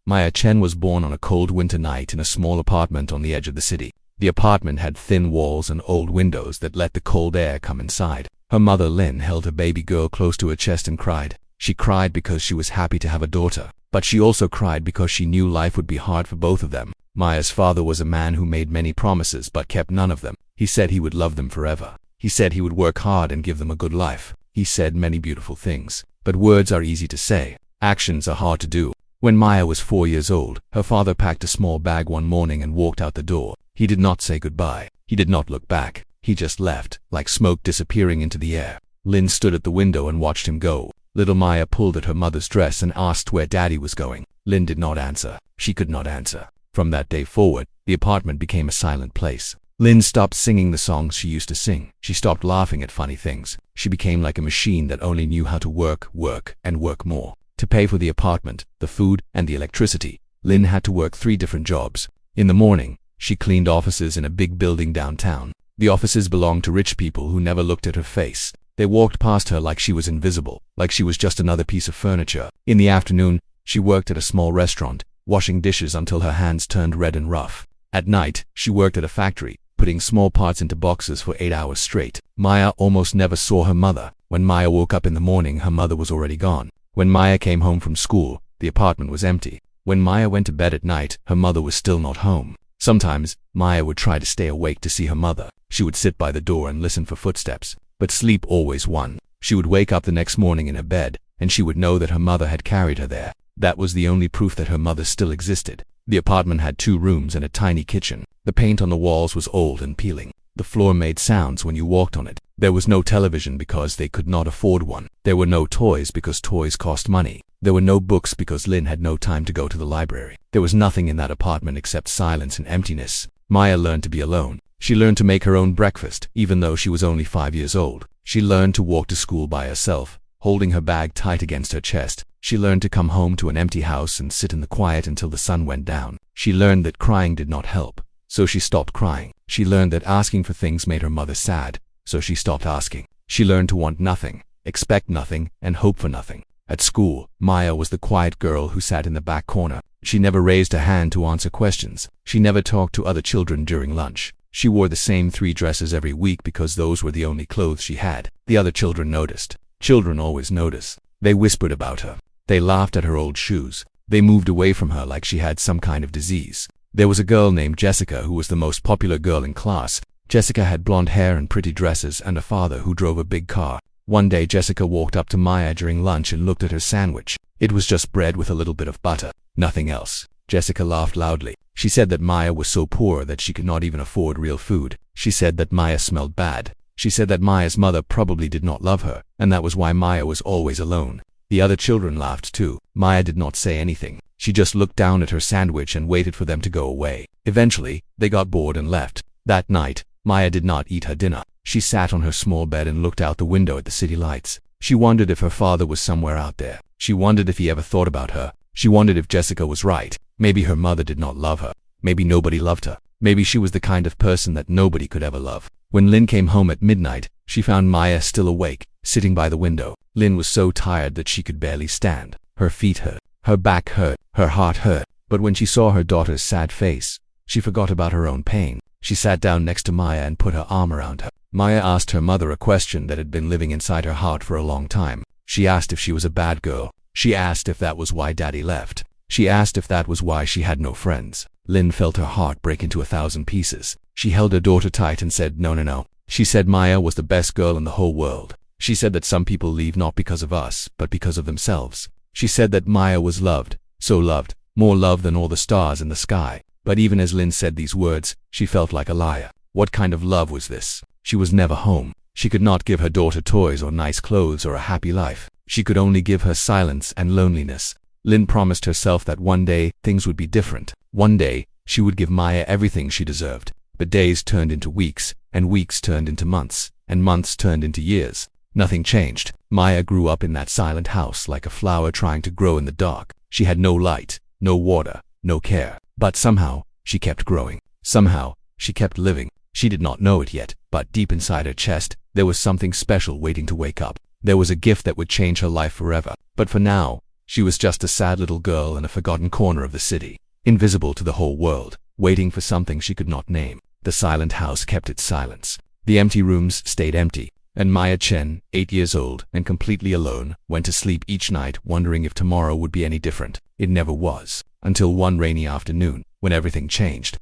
Maya Chen was born on a cold winter night in a small apartment on the edge of the city. The apartment had thin walls and old windows that let the cold air come inside. Her mother Lin held her baby girl close to her chest and cried. She cried because she was happy to have a daughter, but she also cried because she knew life would be hard for both of them. Maya's father was a man who made many promises but kept none of them. He said he would love them forever. He said he would work hard and give them a good life. He said many beautiful things, but words are easy to say. Actions are hard to do. When Maya was 4 years old, her father packed a small bag one morning and walked out the door. He did not say goodbye. He did not look back. He just left, like smoke disappearing into the air. Lin stood at the window and watched him go. Little Maya pulled at her mother's dress and asked where Daddy was going. Lin did not answer. She could not answer. From that day forward, the apartment became a silent place. Lin stopped singing the songs she used to sing. She stopped laughing at funny things. She became like a machine that only knew how to work, and work more. To pay for the apartment, the food, and the electricity, Lin had to work 3 different jobs. In the morning, she cleaned offices in a big building downtown. The offices belonged to rich people who never looked at her face. They walked past her like she was invisible, like she was just another piece of furniture. In the afternoon, she worked at a small restaurant, washing dishes until her hands turned red and rough. At night, she worked at a factory, putting small parts into boxes for 8 hours straight. Maya almost never saw her mother. When Maya woke up in the morning, her mother was already gone. When Maya came home from school, the apartment was empty. When Maya went to bed at night, her mother was still not home. Sometimes, Maya would try to stay awake to see her mother. She would sit by the door and listen for footsteps, but sleep always won. She would wake up the next morning in her bed, and she would know that her mother had carried her there. That was the only proof that her mother still existed. The apartment had 2 rooms and a tiny kitchen. The paint on the walls was old and peeling. The floor made sounds when you walked on it. There was no television because they could not afford one. There were no toys because toys cost money. There were no books because Lin had no time to go to the library. There was nothing in that apartment except silence and emptiness. Maya learned to be alone. She learned to make her own breakfast, even though she was only 5 years old. She learned to walk to school by herself, holding her bag tight against her chest. She learned to come home to an empty house and sit in the quiet until the sun went down. She learned that crying did not help, so she stopped crying. She learned that asking for things made her mother sad, so she stopped asking. She learned to want nothing, expect nothing, and hope for nothing. At school, Maya was the quiet girl who sat in the back corner. She never raised a hand to answer questions. She never talked to other children during lunch. She wore the same 3 dresses every week because those were the only clothes she had. The other children noticed. Children always notice. They whispered about her. They laughed at her old shoes. They moved away from her like she had some kind of disease. There was a girl named Jessica who was the most popular girl in class. Jessica had blonde hair and pretty dresses and a father who drove a big car. One day Jessica walked up to Maya during lunch and looked at her sandwich. It was just bread with a little bit of butter. Nothing else. Jessica laughed loudly. She said that Maya was so poor that she could not even afford real food. She said that Maya smelled bad. She said that Maya's mother probably did not love her, and that was why Maya was always alone. The other children laughed too. Maya did not say anything. She just looked down at her sandwich and waited for them to go away. Eventually, they got bored and left. That night, Maya did not eat her dinner. She sat on her small bed and looked out the window at the city lights. She wondered if her father was somewhere out there. She wondered if he ever thought about her. She wondered if Jessica was right. Maybe her mother did not love her. Maybe nobody loved her. Maybe she was the kind of person that nobody could ever love. When Lin came home at midnight, she found Maya still awake, sitting by the window. Lin was so tired that she could barely stand. Her feet hurt. Her back hurt. Her heart hurt. But when she saw her daughter's sad face, she forgot about her own pain. She sat down next to Maya and put her arm around her. Maya asked her mother a question that had been living inside her heart for a long time. She asked if she was a bad girl. She asked if that was why Daddy left. She asked if that was why she had no friends. Lin felt her heart break into 1,000 pieces. She held her daughter tight and said, "No, no, no." She said Maya was the best girl in the whole world. She said that some people leave not because of us, but because of themselves. She said that Maya was loved, so loved, more loved than all the stars in the sky. But even as Lin said these words, she felt like a liar. What kind of love was this? She was never home. She could not give her daughter toys or nice clothes or a happy life. She could only give her silence and loneliness. Lin promised herself that one day, things would be different. One day, she would give Maya everything she deserved. But days turned into weeks, and weeks turned into months, and months turned into years. Nothing changed. Maya grew up in that silent house like a flower trying to grow in the dark. She had no light, no water, no care. But somehow, she kept growing. Somehow, she kept living. She did not know it yet, but deep inside her chest, there was something special waiting to wake up. There was a gift that would change her life forever. But for now, She was just a sad little girl in a forgotten corner of the city, invisible to the whole world, waiting for something she could not name. The silent house kept its silence. The empty rooms stayed empty, and Maya Chen, 8 years old and completely alone, went to sleep each night wondering if tomorrow would be any different. It never was, until one rainy afternoon, when everything changed.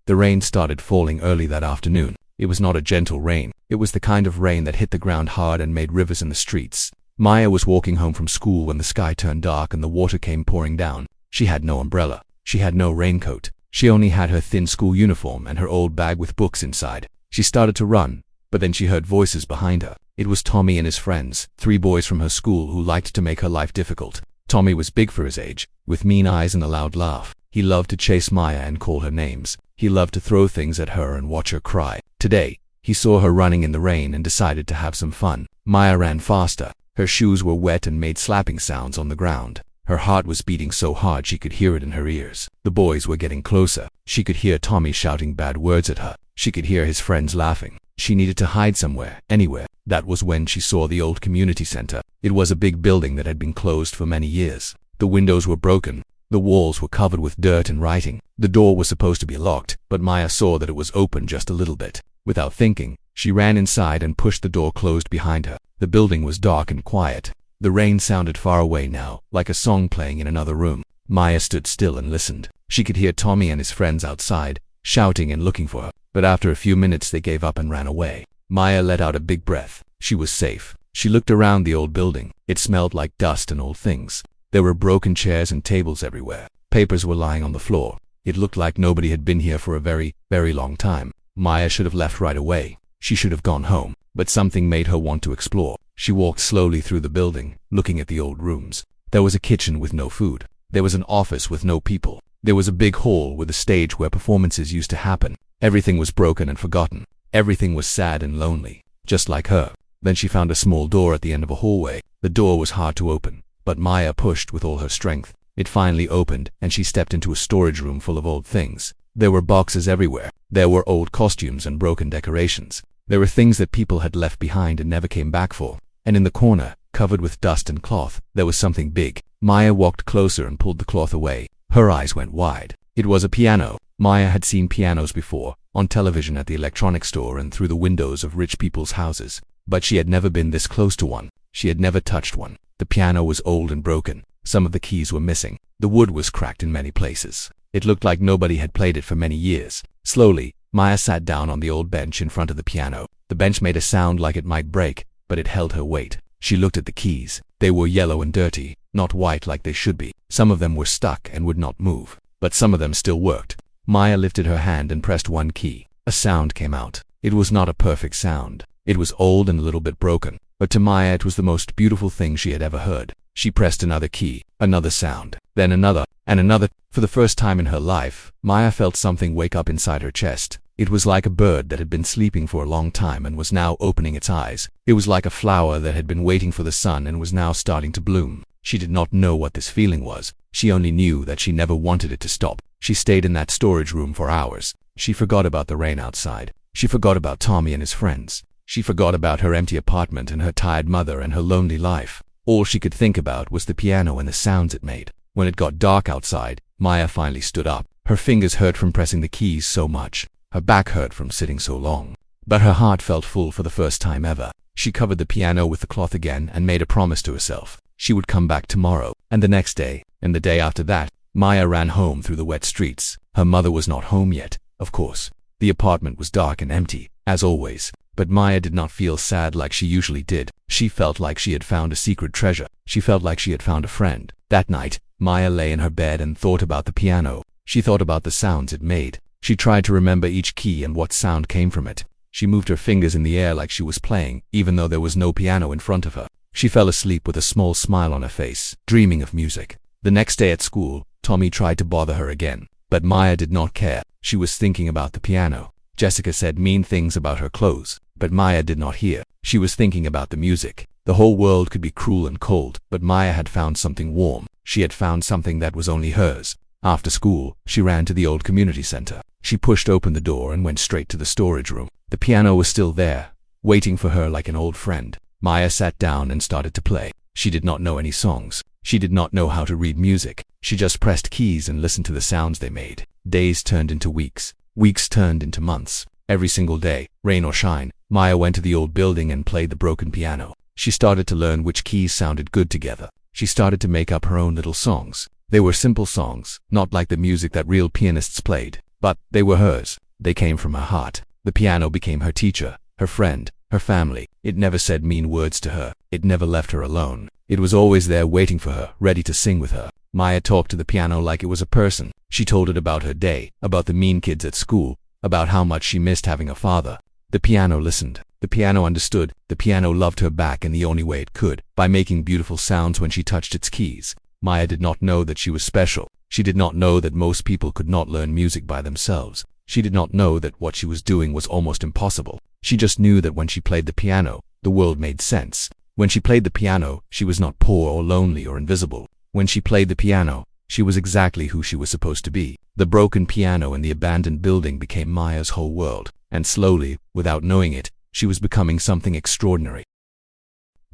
The rain started falling early that afternoon. It was not a gentle rain. It was the kind of rain that hit the ground hard and made rivers in the streets. Maya was walking home from school when the sky turned dark and the water came pouring down. She had no umbrella. She had no raincoat. She only had her thin school uniform and her old bag with books inside. She started to run, but then she heard voices behind her. It was Tommy and his friends, 3 boys from her school who liked to make her life difficult. Tommy was big for his age, with mean eyes and a loud laugh. He loved to chase Maya and call her names. He loved to throw things at her and watch her cry. Today, he saw her running in the rain and decided to have some fun. Maya ran faster. Her shoes were wet and made slapping sounds on the ground. Her heart was beating so hard she could hear it in her ears. The boys were getting closer. She could hear Tommy shouting bad words at her. She could hear his friends laughing. She needed to hide somewhere, anywhere. That was when she saw the old community center. It was a big building that had been closed for many years. The windows were broken. The walls were covered with dirt and writing. The door was supposed to be locked, but Maya saw that it was open just a little bit. Without thinking, she ran inside and pushed the door closed behind her. The building was dark and quiet. The rain sounded far away now, like a song playing in another room. Maya stood still and listened. She could hear Tommy and his friends outside, shouting and looking for her, but after a few minutes they gave up and ran away. Maya let out a big breath. She was safe. She looked around the old building. It smelled like dust and old things. There were broken chairs and tables everywhere. Papers were lying on the floor. It looked like nobody had been here for a very, very long time. Maya should have left right away. She should have gone home, but something made her want to explore. She walked slowly through the building, looking at the old rooms. There was a kitchen with no food. There was an office with no people. There was a big hall with a stage where performances used to happen. Everything was broken and forgotten. Everything was sad and lonely, just like her. Then she found a small door at the end of a hallway. The door was hard to open, but Maya pushed with all her strength. It finally opened, and she stepped into a storage room full of old things. There were boxes everywhere. There were old costumes and broken decorations. There were things that people had left behind and never came back for. And in the corner, covered with dust and cloth, there was something big. Maya walked closer and pulled the cloth away. Her eyes went wide. It was a piano. Maya had seen pianos before, on television at the electronics store and through the windows of rich people's houses. But she had never been this close to one. She had never touched one. The piano was old and broken. Some of the keys were missing. The wood was cracked in many places. It looked like nobody had played it for many years. Slowly, Maya sat down on the old bench in front of the piano. The bench made a sound like it might break, but it held her weight. She looked at the keys. They were yellow and dirty, not white like they should be. Some of them were stuck and would not move, but some of them still worked. Maya lifted her hand and pressed one key. A sound came out. It was not a perfect sound. It was old and a little bit broken, but to Maya it was the most beautiful thing she had ever heard. She pressed another key, another sound, then another, and another. For the first time in her life, Maya felt something wake up inside her chest. It was like a bird that had been sleeping for a long time and was now opening its eyes. It was like a flower that had been waiting for the sun and was now starting to bloom. She did not know what this feeling was. She only knew that she never wanted it to stop. She stayed in that storage room for hours. She forgot about the rain outside. She forgot about Tommy and his friends. She forgot about her empty apartment and her tired mother and her lonely life. All she could think about was the piano and the sounds it made. When it got dark outside, Maya finally stood up. Her fingers hurt from pressing the keys so much. Her back hurt from sitting so long. But her heart felt full for the first time ever. She covered the piano with the cloth again and made a promise to herself. She would come back tomorrow, and the next day, and the day after that. Maya ran home through the wet streets. Her mother was not home yet, of course. The apartment was dark and empty, as always. But Maya did not feel sad like she usually did. She felt like she had found a secret treasure. She felt like she had found a friend. That night, Maya lay in her bed and thought about the piano. She thought about the sounds it made. She tried to remember each key and what sound came from it. She moved her fingers in the air like she was playing, even though there was no piano in front of her. She fell asleep with a small smile on her face, dreaming of music. The next day at school, Tommy tried to bother her again. But Maya did not care. She was thinking about the piano. Jessica said mean things about her clothes, but Maya did not hear. She was thinking about the music. The whole world could be cruel and cold, but Maya had found something warm. She had found something that was only hers. After school, she ran to the old community center. She pushed open the door and went straight to the storage room. The piano was still there, waiting for her like an old friend. Maya sat down and started to play. She did not know any songs. She did not know how to read music. She just pressed keys and listened to the sounds they made. Days turned into weeks. Weeks turned into months. Every single day, rain or shine, Maya went to the old building and played the broken piano. She started to learn which keys sounded good together. She started to make up her own little songs. They were simple songs, not like the music that real pianists played, but they were hers. They came from her heart. The piano became her teacher, her friend, her family. It never said mean words to her. It never left her alone. It was always there waiting for her, ready to sing with her. Maya talked to the piano like it was a person. She told it about her day, about the mean kids at school, about how much she missed having a father. The piano listened. The piano understood. The piano loved her back in the only way it could, by making beautiful sounds when she touched its keys. Maya did not know that she was special. She did not know that most people could not learn music by themselves. She did not know that what she was doing was almost impossible. She just knew that when she played the piano, the world made sense. When she played the piano, she was not poor or lonely or invisible. When she played the piano, she was exactly who she was supposed to be. The broken piano in the abandoned building became Maya's whole world, and slowly, without knowing it, she was becoming something extraordinary.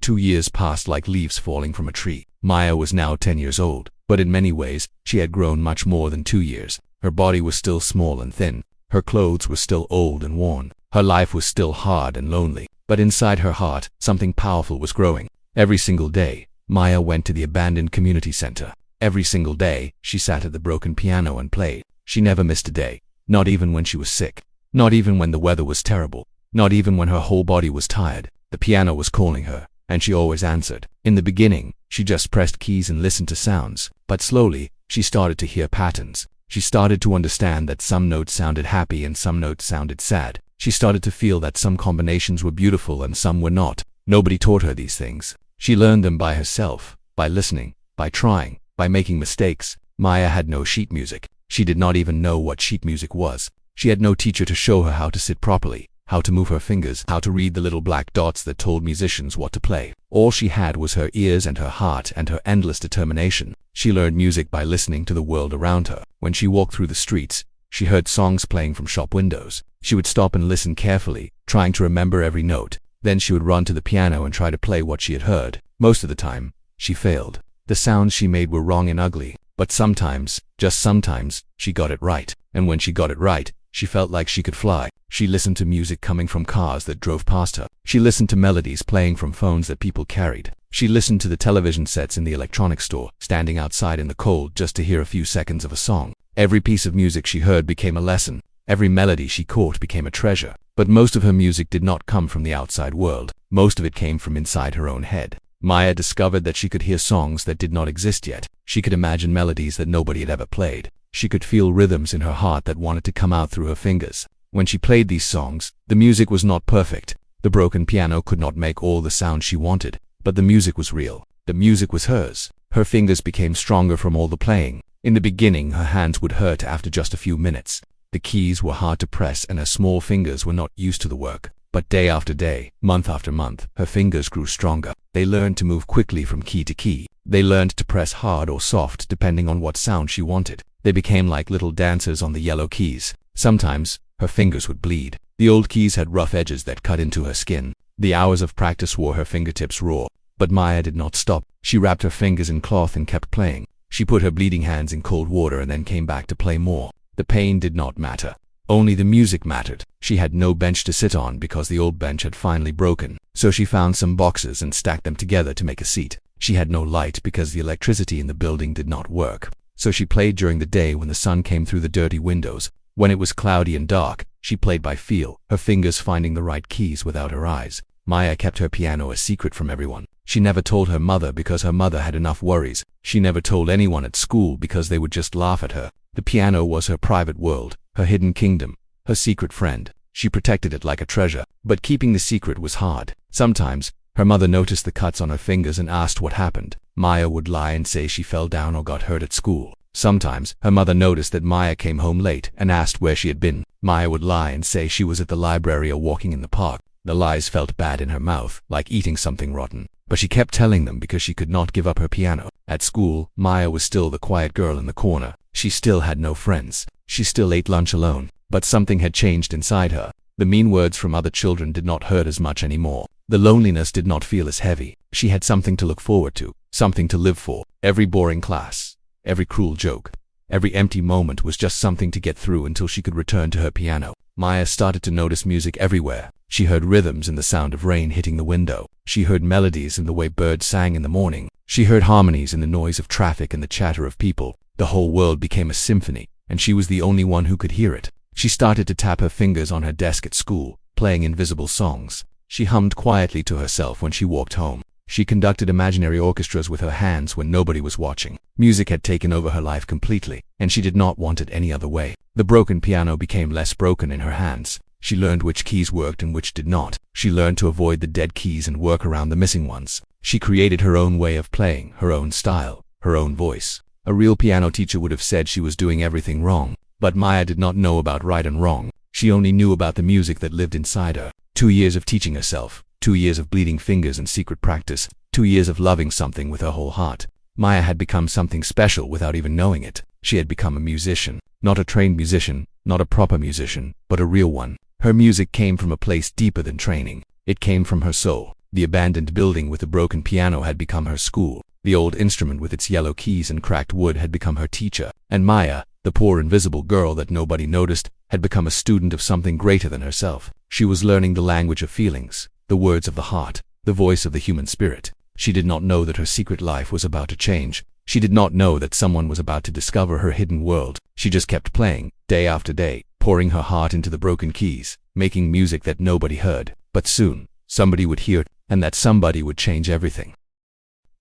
2 years passed like leaves falling from a tree. Maya was now 10 years old, but in many ways, she had grown much more than 2 years. Her body was still small and thin. Her clothes were still old and worn. Her life was still hard and lonely. But inside her heart, something powerful was growing. Every single day, Maya went to the abandoned community center. Every single day, she sat at the broken piano and played. She never missed a day, not even when she was sick, not even when the weather was terrible, not even when her whole body was tired. The piano was calling her, and she always answered. In the beginning, she just pressed keys and listened to sounds, but slowly, she started to hear patterns. She started to understand that some notes sounded happy and some notes sounded sad. She started to feel that some combinations were beautiful and some were not. Nobody taught her these things. She learned them by herself, by listening, by trying, by making mistakes. Maya had no sheet music. She did not even know what sheet music was. She had no teacher to show her how to sit properly, how to move her fingers, how to read the little black dots that told musicians what to play. All she had was her ears and her heart and her endless determination. She learned music by listening to the world around her. When she walked through the streets, she heard songs playing from shop windows. She would stop and listen carefully, trying to remember every note. Then she would run to the piano and try to play what she had heard. Most of the time, she failed. The sounds she made were wrong and ugly. But sometimes, just sometimes, she got it right. And when she got it right, she felt like she could fly. She listened to music coming from cars that drove past her. She listened to melodies playing from phones that people carried. She listened to the television sets in the electronics store, standing outside in the cold just to hear a few seconds of a song. Every piece of music she heard became a lesson. Every melody she caught became a treasure. But most of her music did not come from the outside world. Most of it came from inside her own head. Maya discovered that she could hear songs that did not exist yet. She could imagine melodies that nobody had ever played. She could feel rhythms in her heart that wanted to come out through her fingers. When she played these songs, the music was not perfect. The broken piano could not make all the sound she wanted, but the music was real. The music was hers. Her fingers became stronger from all the playing. In the beginning, her hands would hurt after just a few minutes. The keys were hard to press and her small fingers were not used to the work. But day after day, month after month, her fingers grew stronger. They learned to move quickly from key to key. They learned to press hard or soft depending on what sound she wanted. They became like little dancers on the yellow keys. Sometimes, her fingers would bleed. The old keys had rough edges that cut into her skin. The hours of practice wore her fingertips raw. But Maya did not stop. She wrapped her fingers in cloth and kept playing. She put her bleeding hands in cold water and then came back to play more. The pain did not matter. Only the music mattered. She had no bench to sit on because the old bench had finally broken. So she found some boxes and stacked them together to make a seat. She had no light because the electricity in the building did not work. So she played during the day when the sun came through the dirty windows. When it was cloudy and dark, she played by feel, her fingers finding the right keys without her eyes. Maya kept her piano a secret from everyone. She never told her mother because her mother had enough worries. She never told anyone at school because they would just laugh at her. The piano was her private world, her hidden kingdom, her secret friend. She protected it like a treasure, but keeping the secret was hard. Sometimes, her mother noticed the cuts on her fingers and asked what happened. Maya would lie and say she fell down or got hurt at school. Sometimes, her mother noticed that Maya came home late and asked where she had been. Maya would lie and say she was at the library or walking in the park. The lies felt bad in her mouth, like eating something rotten. But she kept telling them because she could not give up her piano. At school, Maya was still the quiet girl in the corner. She still had no friends. She still ate lunch alone. But something had changed inside her. The mean words from other children did not hurt as much anymore. The loneliness did not feel as heavy. She had something to look forward to. something to live for. Every boring class, every cruel joke, every empty moment was just something to get through until she could return to her piano. Maya started to notice music everywhere. She heard rhythms in the sound of rain hitting the window. She heard melodies in the way birds sang in the morning. She heard harmonies in the noise of traffic and the chatter of people. The whole world became a symphony, and she was the only one who could hear it. She started to tap her fingers on her desk at school, playing invisible songs. She hummed quietly to herself when she walked home. She conducted imaginary orchestras with her hands when nobody was watching. Music had taken over her life completely, and she did not want it any other way. The broken piano became less broken in her hands. She learned which keys worked and which did not. She learned to avoid the dead keys and work around the missing ones. She created her own way of playing, her own style, her own voice. A real piano teacher would have said she was doing everything wrong. But Maya did not know about right and wrong. She only knew about the music that lived inside her. 2 years of teaching herself, 2 years of bleeding fingers and secret practice, 2 years of loving something with her whole heart. Maya had become something special without even knowing it. She had become a musician. Not a trained musician, not a proper musician, but a real one. Her music came from a place deeper than training. It came from her soul. The abandoned building with the broken piano had become her school. The old instrument with its yellow keys and cracked wood had become her teacher. And Maya, the poor invisible girl that nobody noticed, had become a student of something greater than herself. She was learning the language of feelings, the words of the heart, the voice of the human spirit. She did not know that her secret life was about to change. She did not know that someone was about to discover her hidden world. She just kept playing, day after day, pouring her heart into the broken keys, making music that nobody heard. But soon, somebody would hear it, and that somebody would change everything.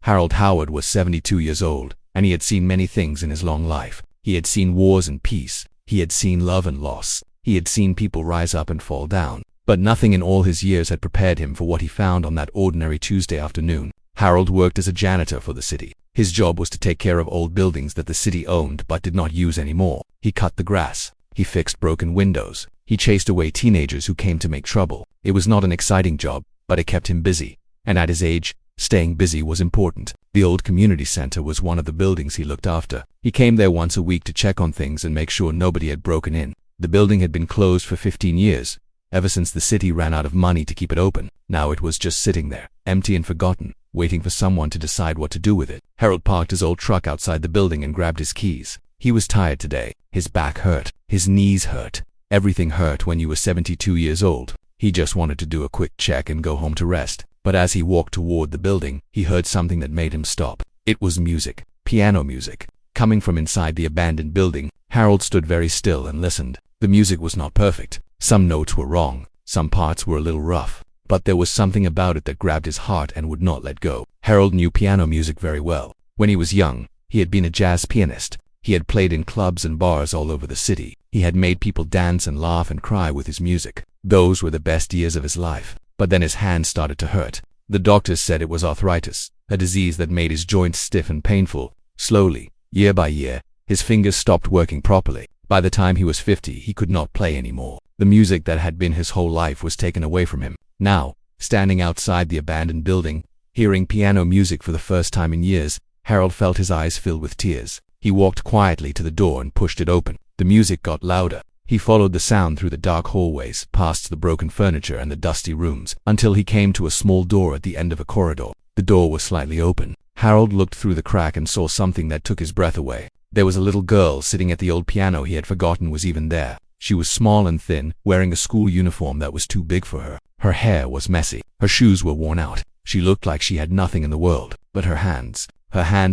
Harold Howard was 72 years old, and he had seen many things in his long life. He had seen wars and peace. He had seen love and loss. He had seen people rise up and fall down. But nothing in all his years had prepared him for what he found on that ordinary Tuesday afternoon. Harold worked as a janitor for the city. His job was to take care of old buildings that the city owned but did not use anymore. He cut the grass. He fixed broken windows. He chased away teenagers who came to make trouble. It was not an exciting job, but it kept him busy. And at his age, staying busy was important. The old community center was one of the buildings he looked after. He came there once a week to check on things and make sure nobody had broken in. The building had been closed for 15 years, ever since the city ran out of money to keep it open. Now it was just sitting there, empty and forgotten, waiting for someone to decide what to do with it. Harold parked his old truck outside the building and grabbed his keys. He was tired today. His back hurt. His knees hurt. Everything hurt when you were 72 years old. He just wanted to do a quick check and go home to rest. But as he walked toward the building, he heard something that made him stop. It was music. Piano music. Coming from inside the abandoned building, Harold stood very still and listened. The music was not perfect. Some notes were wrong. Some parts were a little rough. But there was something about it that grabbed his heart and would not let go. Harold knew piano music very well. When he was young, he had been a jazz pianist. He had played in clubs and bars all over the city. He had made people dance and laugh and cry with his music. Those were the best years of his life. But then his hands started to hurt. The doctors said it was arthritis, a disease that made his joints stiff and painful. Slowly, year by year, his fingers stopped working properly. By the time he was 50, he could not play anymore. The music that had been his whole life was taken away from him. Now, standing outside the abandoned building, hearing piano music for the first time in years, Harold felt his eyes fill with tears. He walked quietly to the door and pushed it open. The music got louder. He followed the sound through the dark hallways, past the broken furniture and the dusty rooms, until he came to a small door at the end of a corridor. The door was slightly open. Harold looked through the crack and saw something that took his breath away. There was a little girl sitting at the old piano he had forgotten was even there. She was small and thin, wearing a school uniform that was too big for her. Her hair was messy. Her shoes were worn out. She looked like she had nothing in the world. But her hands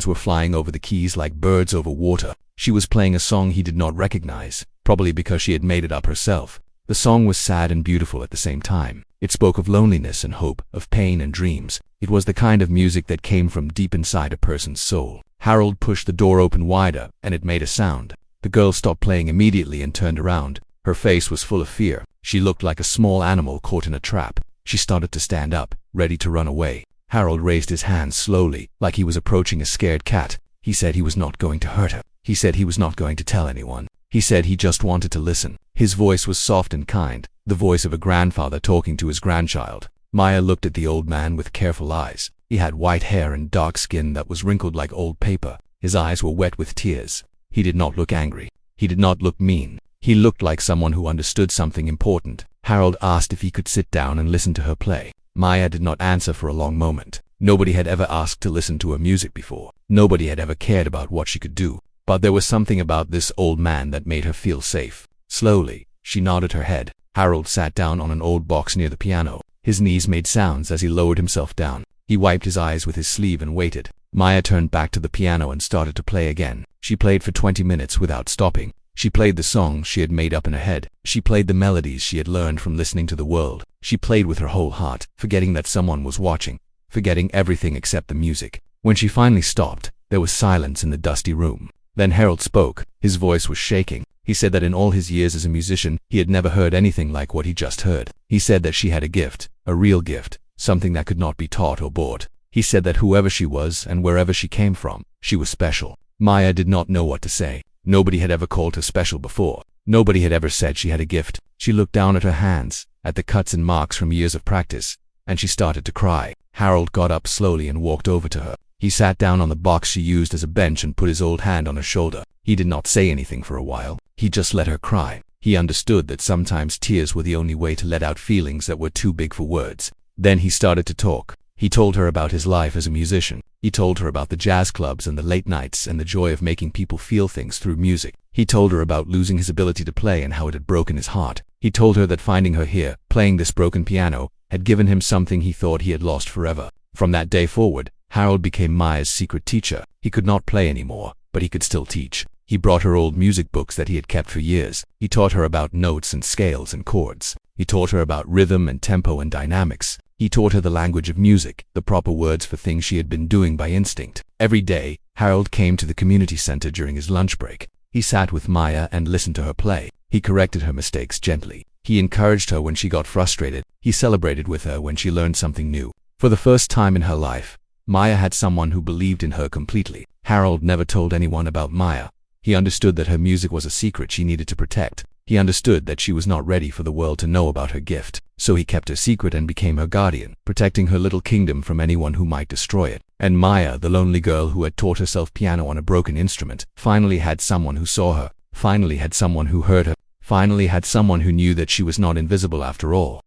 were flying over the keys like birds over water. She was playing a song he did not recognize, probably because she had made it up herself. The song was sad and beautiful at the same time. It spoke of loneliness and hope, of pain and dreams. It was the kind of music that came from deep inside a person's soul. Harold pushed the door open wider, and it made a sound. The girl stopped playing immediately and turned around. Her face was full of fear. She looked like a small animal caught in a trap. She started to stand up, ready to run away. Harold raised his hands slowly, like he was approaching a scared cat. He said he was not going to hurt her. He said he was not going to tell anyone. He said he just wanted to listen. His voice was soft and kind, the voice of a grandfather talking to his grandchild. Maya looked at the old man with careful eyes. He had white hair and dark skin that was wrinkled like old paper. His eyes were wet with tears. He did not look angry. He did not look mean. He looked like someone who understood something important. Harold asked if he could sit down and listen to her play. Maya did not answer for a long moment. Nobody had ever asked to listen to her music before. Nobody had ever cared about what she could do. But there was something about this old man that made her feel safe. Slowly, she nodded her head. Harold sat down on an old box near the piano. His knees made sounds as he lowered himself down. He wiped his eyes with his sleeve and waited. Maya turned back to the piano and started to play again. She played for 20 minutes without stopping. She played the songs she had made up in her head. She played the melodies she had learned from listening to the world. She played with her whole heart, forgetting that someone was watching, forgetting everything except the music. When she finally stopped, there was silence in the dusty room. Then Harold spoke. His voice was shaking. He said that in all his years as a musician, he had never heard anything like what he just heard. He said that she had a gift, a real gift, something that could not be taught or bought. He said that whoever she was and wherever she came from, she was special. Maya did not know what to say. Nobody had ever called her special before. Nobody had ever said she had a gift. She looked down at her hands, at the cuts and marks from years of practice, and she started to cry. Harold got up slowly and walked over to her. He sat down on the box she used as a bench and put his old hand on her shoulder. He did not say anything for a while. He just let her cry. He understood that sometimes tears were the only way to let out feelings that were too big for words. Then he started to talk. He told her about his life as a musician. He told her about the jazz clubs and the late nights and the joy of making people feel things through music. He told her about losing his ability to play and how it had broken his heart. He told her that finding her here, playing this broken piano, had given him something he thought he had lost forever. From that day forward, Harold became Maya's secret teacher. He could not play anymore, but he could still teach. He brought her old music books that he had kept for years. He taught her about notes and scales and chords. He taught her about rhythm and tempo and dynamics. He taught her the language of music, the proper words for things she had been doing by instinct. Every day, Harold came to the community center during his lunch break. He sat with Maya and listened to her play. He corrected her mistakes gently. He encouraged her when she got frustrated. He celebrated with her when she learned something new. For the first time in her life, Maya had someone who believed in her completely. Harold never told anyone about Maya. He understood that her music was a secret she needed to protect. He understood that she was not ready for the world to know about her gift. So he kept her secret and became her guardian, protecting her little kingdom from anyone who might destroy it. And Maya, the lonely girl who had taught herself piano on a broken instrument, finally had someone who saw her, finally had someone who heard her, finally had someone who knew that she was not invisible after all.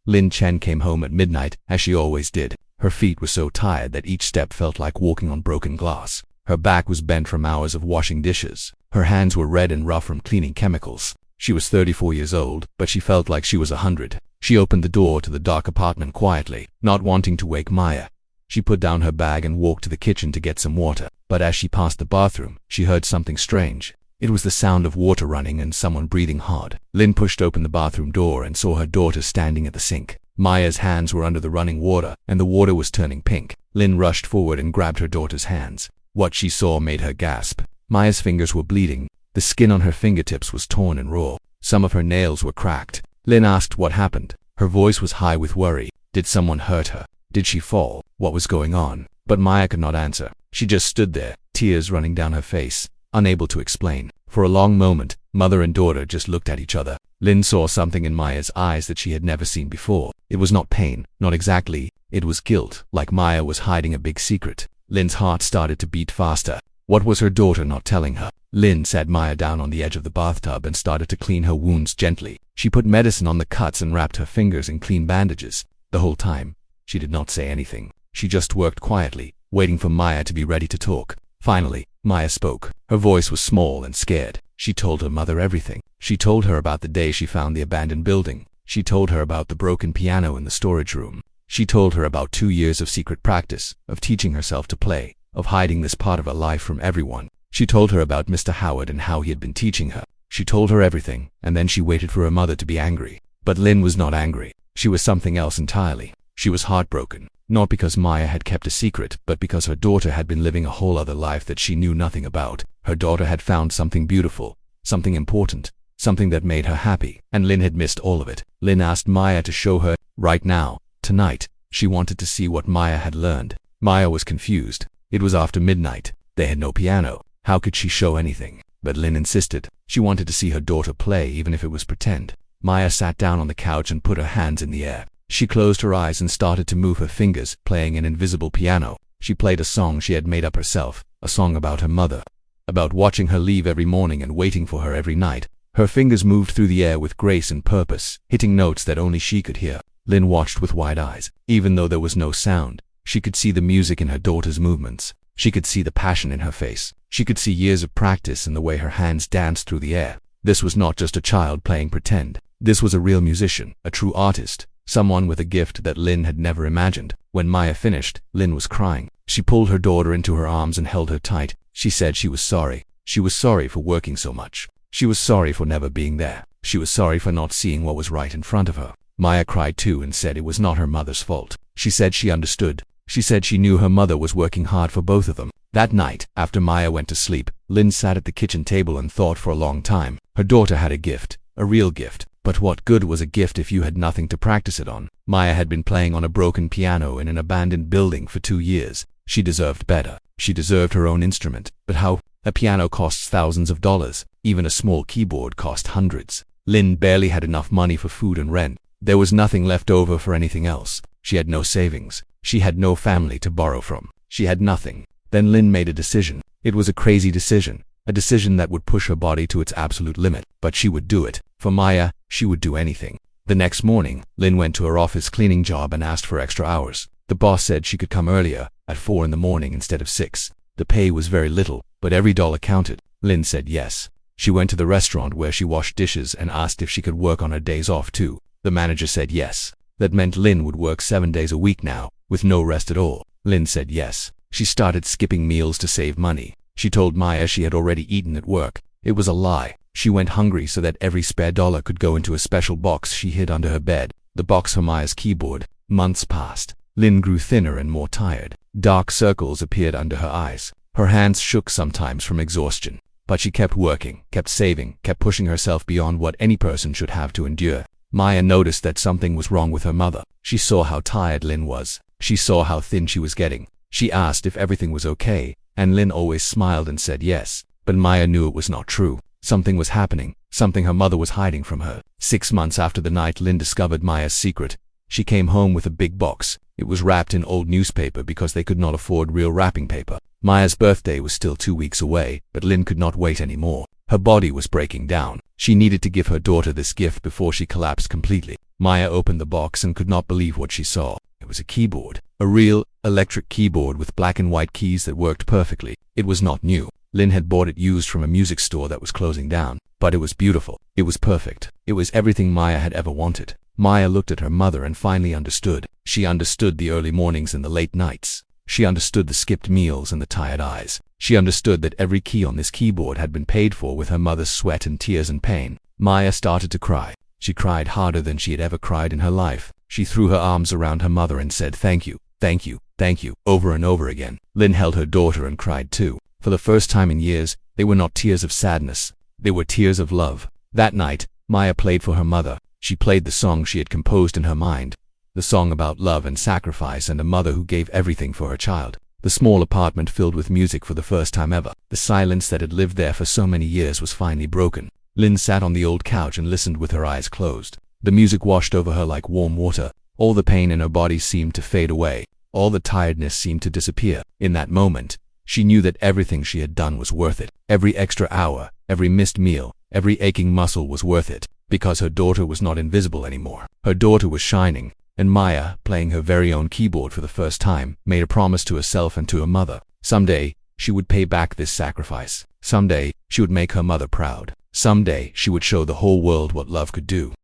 Lin Chen came home at midnight, as she always did. Her feet were so tired that each step felt like walking on broken glass. Her back was bent from hours of washing dishes. Her hands were red and rough from cleaning chemicals. She was 34 years old, but she felt like she was 100. She opened the door to the dark apartment quietly, not wanting to wake Maya. She put down her bag and walked to the kitchen to get some water. But as she passed the bathroom, she heard something strange. It was the sound of water running and someone breathing hard. Lin pushed open the bathroom door and saw her daughter standing at the sink. Maya's hands were under the running water, and the water was turning pink. Lin rushed forward and grabbed her daughter's hands. What she saw made her gasp. Maya's fingers were bleeding. The skin on her fingertips was torn and raw. Some of her nails were cracked. Lin asked what happened. Her voice was high with worry. Did someone hurt her? Did she fall? What was going on? But Maya could not answer. She just stood there, tears running down her face, unable to explain. For a long moment, mother and daughter just looked at each other. Lin saw something in Maya's eyes that she had never seen before. It was not pain, not exactly. It was guilt, like Maya was hiding a big secret. Lin's heart started to beat faster. What was her daughter not telling her? Lin sat Maya down on the edge of the bathtub and started to clean her wounds gently. She put medicine on the cuts and wrapped her fingers in clean bandages. The whole time, she did not say anything. She just worked quietly, waiting for Maya to be ready to talk. Finally, Maya spoke. Her voice was small and scared. She told her mother everything. She told her about the day she found the abandoned building. She told her about the broken piano in the storage room. She told her about 2 years of secret practice, of teaching herself to play, of hiding this part of her life from everyone. She told her about Mr. Howard and how he had been teaching her. She told her everything, and then she waited for her mother to be angry. But Lin was not angry. She was something else entirely. She was heartbroken, not because Maya had kept a secret, but because her daughter had been living a whole other life that she knew nothing about. Her daughter had found something beautiful, something important, something that made her happy, and Lin had missed all of it. Lin asked Maya to show her, right now, tonight. She wanted to see what Maya had learned. Maya was confused. It was after midnight. They had no piano. How could she show anything? But Lin insisted. She wanted to see her daughter play, even if it was pretend. Maya sat down on the couch and put her hands in the air. She closed her eyes and started to move her fingers, playing an invisible piano. She played a song she had made up herself, a song about her mother, about watching her leave every morning and waiting for her every night. Her fingers moved through the air with grace and purpose, hitting notes that only she could hear. Lin watched with wide eyes. Even though there was no sound, She could see the music in her daughter's movements. She could see the passion in her face. She could see years of practice in the way her hands danced through the air. This was not just a child playing pretend. This was a real musician, a true artist, someone with a gift that Lynn had never imagined. When Maya finished, Lynn was crying. She pulled her daughter into her arms and held her tight. She said she was sorry. She was sorry for working so much. She was sorry for never being there. She was sorry for not seeing what was right in front of her. Maya cried too and said it was not her mother's fault. She said she understood. She said she knew her mother was working hard for both of them. That night, after Maya went to sleep, Lynn sat at the kitchen table and thought for a long time. Her daughter had a gift, a real gift. But what good was a gift if you had nothing to practice it on? Maya had been playing on a broken piano in an abandoned building for 2 years. She deserved better. She deserved her own instrument. But how? A piano costs thousands of dollars. Even a small keyboard cost hundreds. Lynn barely had enough money for food and rent. There was nothing left over for anything else. She had no savings. She had no family to borrow from. She had nothing. Then Lynn made a decision. It was a crazy decision. A decision that would push her body to its absolute limit. But she would do it. For Maya, she would do anything. The next morning, Lynn went to her office cleaning job and asked for extra hours. The boss said she could come earlier, at 4 in the morning instead of 6. The pay was very little, but every dollar counted. Lynn said yes. She went to the restaurant where she washed dishes and asked if she could work on her days off too. The manager said yes. That meant Lynn would work 7 days a week now, with no rest at all. Lynn said yes. She started skipping meals to save money. She told Maya she had already eaten at work. It was a lie. She went hungry so that every spare dollar could go into a special box she hid under her bed. The box for Maya's keyboard. Months passed. Lynn grew thinner and more tired. Dark circles appeared under her eyes. Her hands shook sometimes from exhaustion. But she kept working, kept saving, kept pushing herself beyond what any person should have to endure. Maya noticed that something was wrong with her mother. She saw how tired Lynn was. She saw how thin she was getting. She asked if everything was okay, and Lynn always smiled and said yes. But Maya knew it was not true. Something was happening, something her mother was hiding from her. 6 months after the night Lynn discovered Maya's secret, she came home with a big box. It was wrapped in old newspaper because they could not afford real wrapping paper. Maya's birthday was still 2 weeks away, but Lynn could not wait anymore. Her body was breaking down. She needed to give her daughter this gift before she collapsed completely. Maya opened the box and could not believe what she saw. It was a keyboard. A real, electric keyboard with black and white keys that worked perfectly. It was not new. Lynn had bought it used from a music store that was closing down. But it was beautiful. It was perfect. It was everything Maya had ever wanted. Maya looked at her mother and finally understood. She understood the early mornings and the late nights. She understood the skipped meals and the tired eyes. She understood that every key on this keyboard had been paid for with her mother's sweat and tears and pain. Maya started to cry. She cried harder than she had ever cried in her life. She threw her arms around her mother and said thank you, thank you, thank you, over and over again. Lynn held her daughter and cried too. For the first time in years, they were not tears of sadness. They were tears of love. That night, Maya played for her mother. She played the song she had composed in her mind. The song about love and sacrifice and a mother who gave everything for her child. The small apartment filled with music for the first time ever. The silence that had lived there for so many years was finally broken. Lynn sat on the old couch and listened with her eyes closed. The music washed over her like warm water. All the pain in her body seemed to fade away. All the tiredness seemed to disappear. In that moment, she knew that everything she had done was worth it. Every extra hour, every missed meal, every aching muscle was worth it. Because her daughter was not invisible anymore. Her daughter was shining. And Maya, playing her very own keyboard for the first time, made a promise to herself and to her mother. Someday, she would pay back this sacrifice. Someday, she would make her mother proud. Someday, she would show the whole world what love could do.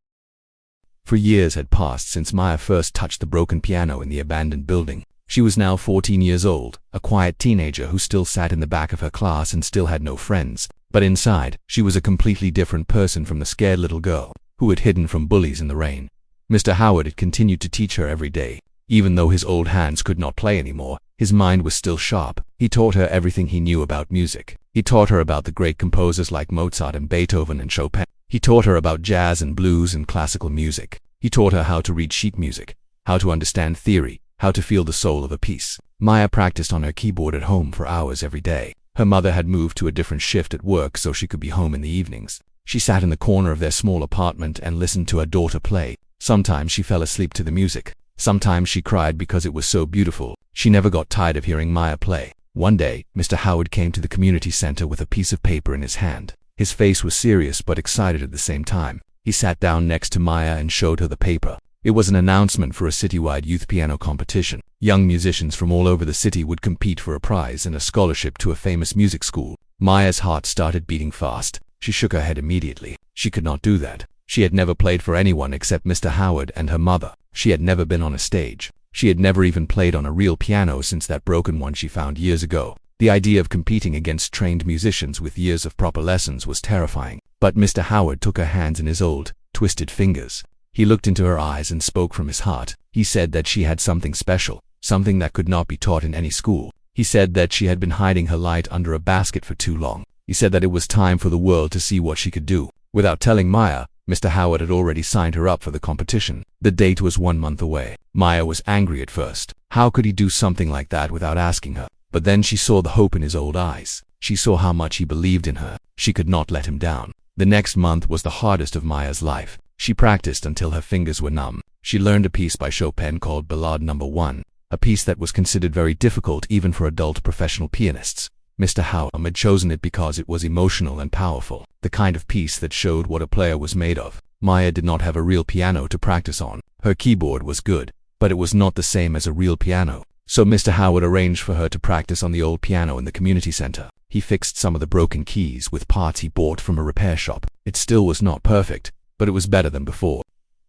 For years had passed since Maya first touched the broken piano in the abandoned building. She was now 14 years old, a quiet teenager who still sat in the back of her class and still had no friends. But inside, she was a completely different person from the scared little girl who had hidden from bullies in the rain. Mr. Howard had continued to teach her every day. Even though his old hands could not play anymore, his mind was still sharp. He taught her everything he knew about music. He taught her about the great composers like Mozart and Beethoven and Chopin. He taught her about jazz and blues and classical music. He taught her how to read sheet music, how to understand theory, how to feel the soul of a piece. Maya practiced on her keyboard at home for hours every day. Her mother had moved to a different shift at work so she could be home in the evenings. She sat in the corner of their small apartment and listened to her daughter play. Sometimes she fell asleep to the music. Sometimes she cried because it was so beautiful. She never got tired of hearing Maya play. One day, Mr. Howard came to the community center with a piece of paper in his hand. His face was serious but excited at the same time. He sat down next to Maya and showed her the paper. It was an announcement for a citywide youth piano competition. Young musicians from all over the city would compete for a prize and a scholarship to a famous music school. Maya's heart started beating fast. She shook her head immediately. She could not do that. She had never played for anyone except Mr. Howard and her mother. She had never been on a stage. She had never even played on a real piano since that broken one she found years ago. The idea of competing against trained musicians with years of proper lessons was terrifying. But Mr. Howard took her hands in his old, twisted fingers. He looked into her eyes and spoke from his heart. He said that she had something special, something that could not be taught in any school. He said that she had been hiding her light under a basket for too long. He said that it was time for the world to see what she could do. Without telling Maya, Mr. Howard had already signed her up for the competition. The date was 1 month away. Maya was angry at first. How could he do something like that without asking her? But then she saw the hope in his old eyes. She saw how much he believed in her. She could not let him down. The next month was the hardest of Maya's life. She practiced until her fingers were numb. She learned a piece by Chopin called Ballade No. 1, a piece that was considered very difficult even for adult professional pianists. Mr. Howard had chosen it because it was emotional and powerful, the kind of piece that showed what a player was made of. Maya did not have a real piano to practice on. Her keyboard was good, but it was not the same as a real piano. So Mr. Howard arranged for her to practice on the old piano in the community center. He fixed some of the broken keys with parts he bought from a repair shop. It still was not perfect, but it was better than before.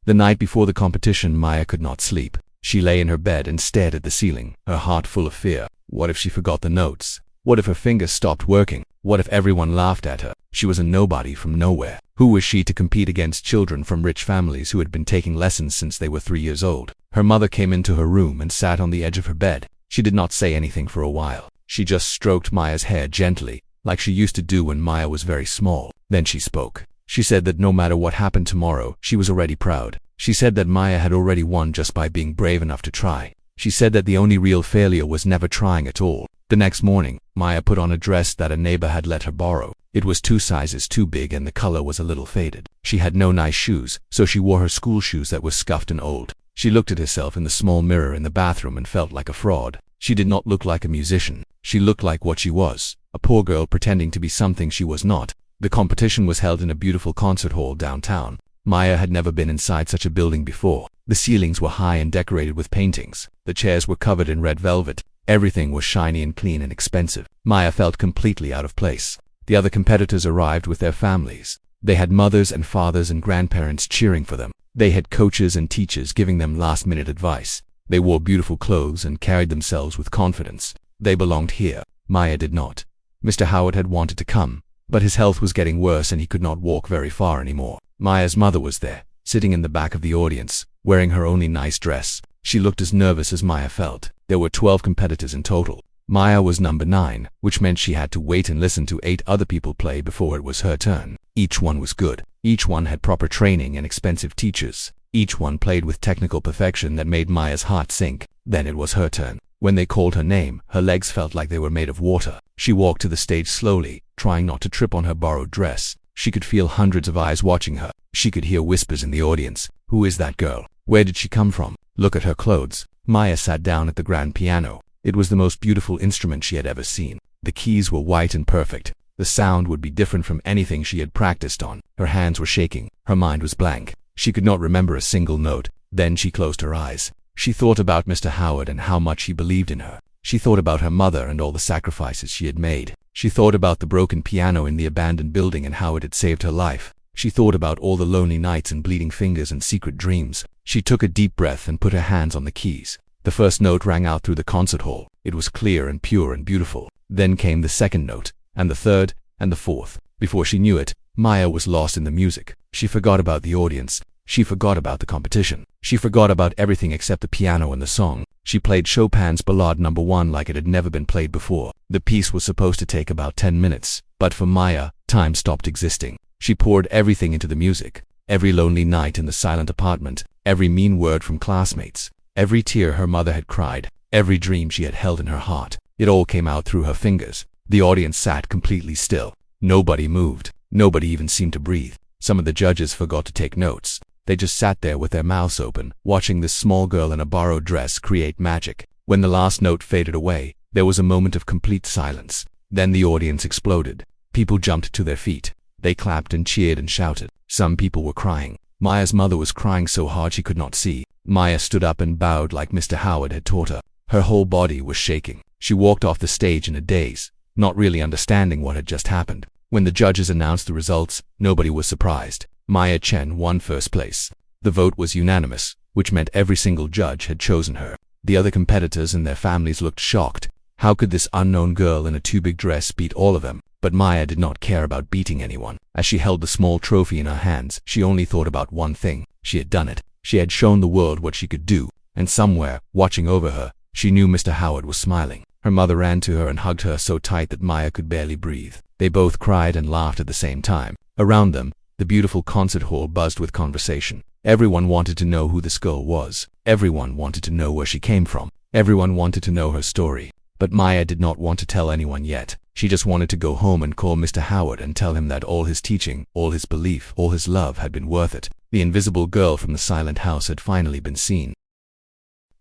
The night before the competition, Maya could not sleep. She lay in her bed and stared at the ceiling, her heart full of fear. What if she forgot the notes? What if her fingers stopped working? What if everyone laughed at her? She was a nobody from nowhere. Who was she to compete against children from rich families who had been taking lessons since they were 3 years old? Her mother came into her room and sat on the edge of her bed. She did not say anything for a while. She just stroked Maya's hair gently, like she used to do when Maya was very small. Then she spoke. She said that no matter what happened tomorrow, she was already proud. She said that Maya had already won just by being brave enough to try. She said that the only real failure was never trying at all. The next morning, Maya put on a dress that a neighbor had let her borrow. It was 2 sizes too big and the color was a little faded. She had no nice shoes, so she wore her school shoes that were scuffed and old. She looked at herself in the small mirror in the bathroom and felt like a fraud. She did not look like a musician. She looked like what she was, a poor girl pretending to be something she was not. The competition was held in a beautiful concert hall downtown. Maya had never been inside such a building before. The ceilings were high and decorated with paintings. The chairs were covered in red velvet. Everything was shiny and clean and expensive. Maya felt completely out of place. The other competitors arrived with their families. They had mothers and fathers and grandparents cheering for them. They had coaches and teachers giving them last-minute advice. They wore beautiful clothes and carried themselves with confidence. They belonged here. Maya did not. Mr. Howard had wanted to come, but his health was getting worse and he could not walk very far anymore. Maya's mother was there, sitting in the back of the audience, wearing her only nice dress. She looked as nervous as Maya felt. There were 12 competitors in total. Maya was number 9, which meant she had to wait and listen to 8 other people play before it was her turn. Each one was good. Each one had proper training and expensive teachers. Each one played with technical perfection that made Maya's heart sink. Then it was her turn. When they called her name, her legs felt like they were made of water. She walked to the stage slowly, trying not to trip on her borrowed dress. She could feel hundreds of eyes watching her. She could hear whispers in the audience. Who is that girl? Where did she come from? Look at her clothes. Maya sat down at the grand piano. It was the most beautiful instrument she had ever seen. The keys were white and perfect. The sound would be different from anything she had practiced on. Her hands were shaking. Her mind was blank. She could not remember a single note. Then she closed her eyes. She thought about Mr. Howard and how much he believed in her. She thought about her mother and all the sacrifices she had made. She thought about the broken piano in the abandoned building and how it had saved her life. She thought about all the lonely nights and bleeding fingers and secret dreams. She took a deep breath and put her hands on the keys. The first note rang out through the concert hall. It was clear and pure and beautiful. Then came the second note, and the third, and the fourth. Before she knew it, Maya was lost in the music. She forgot about the audience. She forgot about the competition. She forgot about everything except the piano and the song. She played Chopin's Ballade No. 1 like it had never been played before. The piece was supposed to take about 10 minutes, but for Maya, time stopped existing. She poured everything into the music. Every lonely night in the silent apartment, every mean word from classmates, every tear her mother had cried, every dream she had held in her heart. It all came out through her fingers. The audience sat completely still. Nobody moved. Nobody even seemed to breathe. Some of the judges forgot to take notes. They just sat there with their mouths open, watching this small girl in a borrowed dress create magic. When the last note faded away, there was a moment of complete silence. Then the audience exploded. People jumped to their feet. They clapped and cheered and shouted. Some people were crying. Maya's mother was crying so hard she could not see. Maya stood up and bowed like Mr. Howard had taught her. Her whole body was shaking. She walked off the stage in a daze, not really understanding what had just happened. When the judges announced the results, nobody was surprised. Maya Chen won first place. The vote was unanimous, which meant every single judge had chosen her. The other competitors and their families looked shocked. How could this unknown girl in a too big dress beat all of them? But Maya did not care about beating anyone. As she held the small trophy in her hands, she only thought about one thing. She had done it. She had shown the world what she could do. And somewhere, watching over her, she knew Mr. Howard was smiling. Her mother ran to her and hugged her so tight that Maya could barely breathe. They both cried and laughed at the same time. Around them, the beautiful concert hall buzzed with conversation. Everyone wanted to know who this girl was. Everyone wanted to know where she came from. Everyone wanted to know her story. But Maya did not want to tell anyone yet. She just wanted to go home and call Mr. Howard and tell him that all his teaching, all his belief, all his love had been worth it. The invisible girl from the silent house had finally been seen.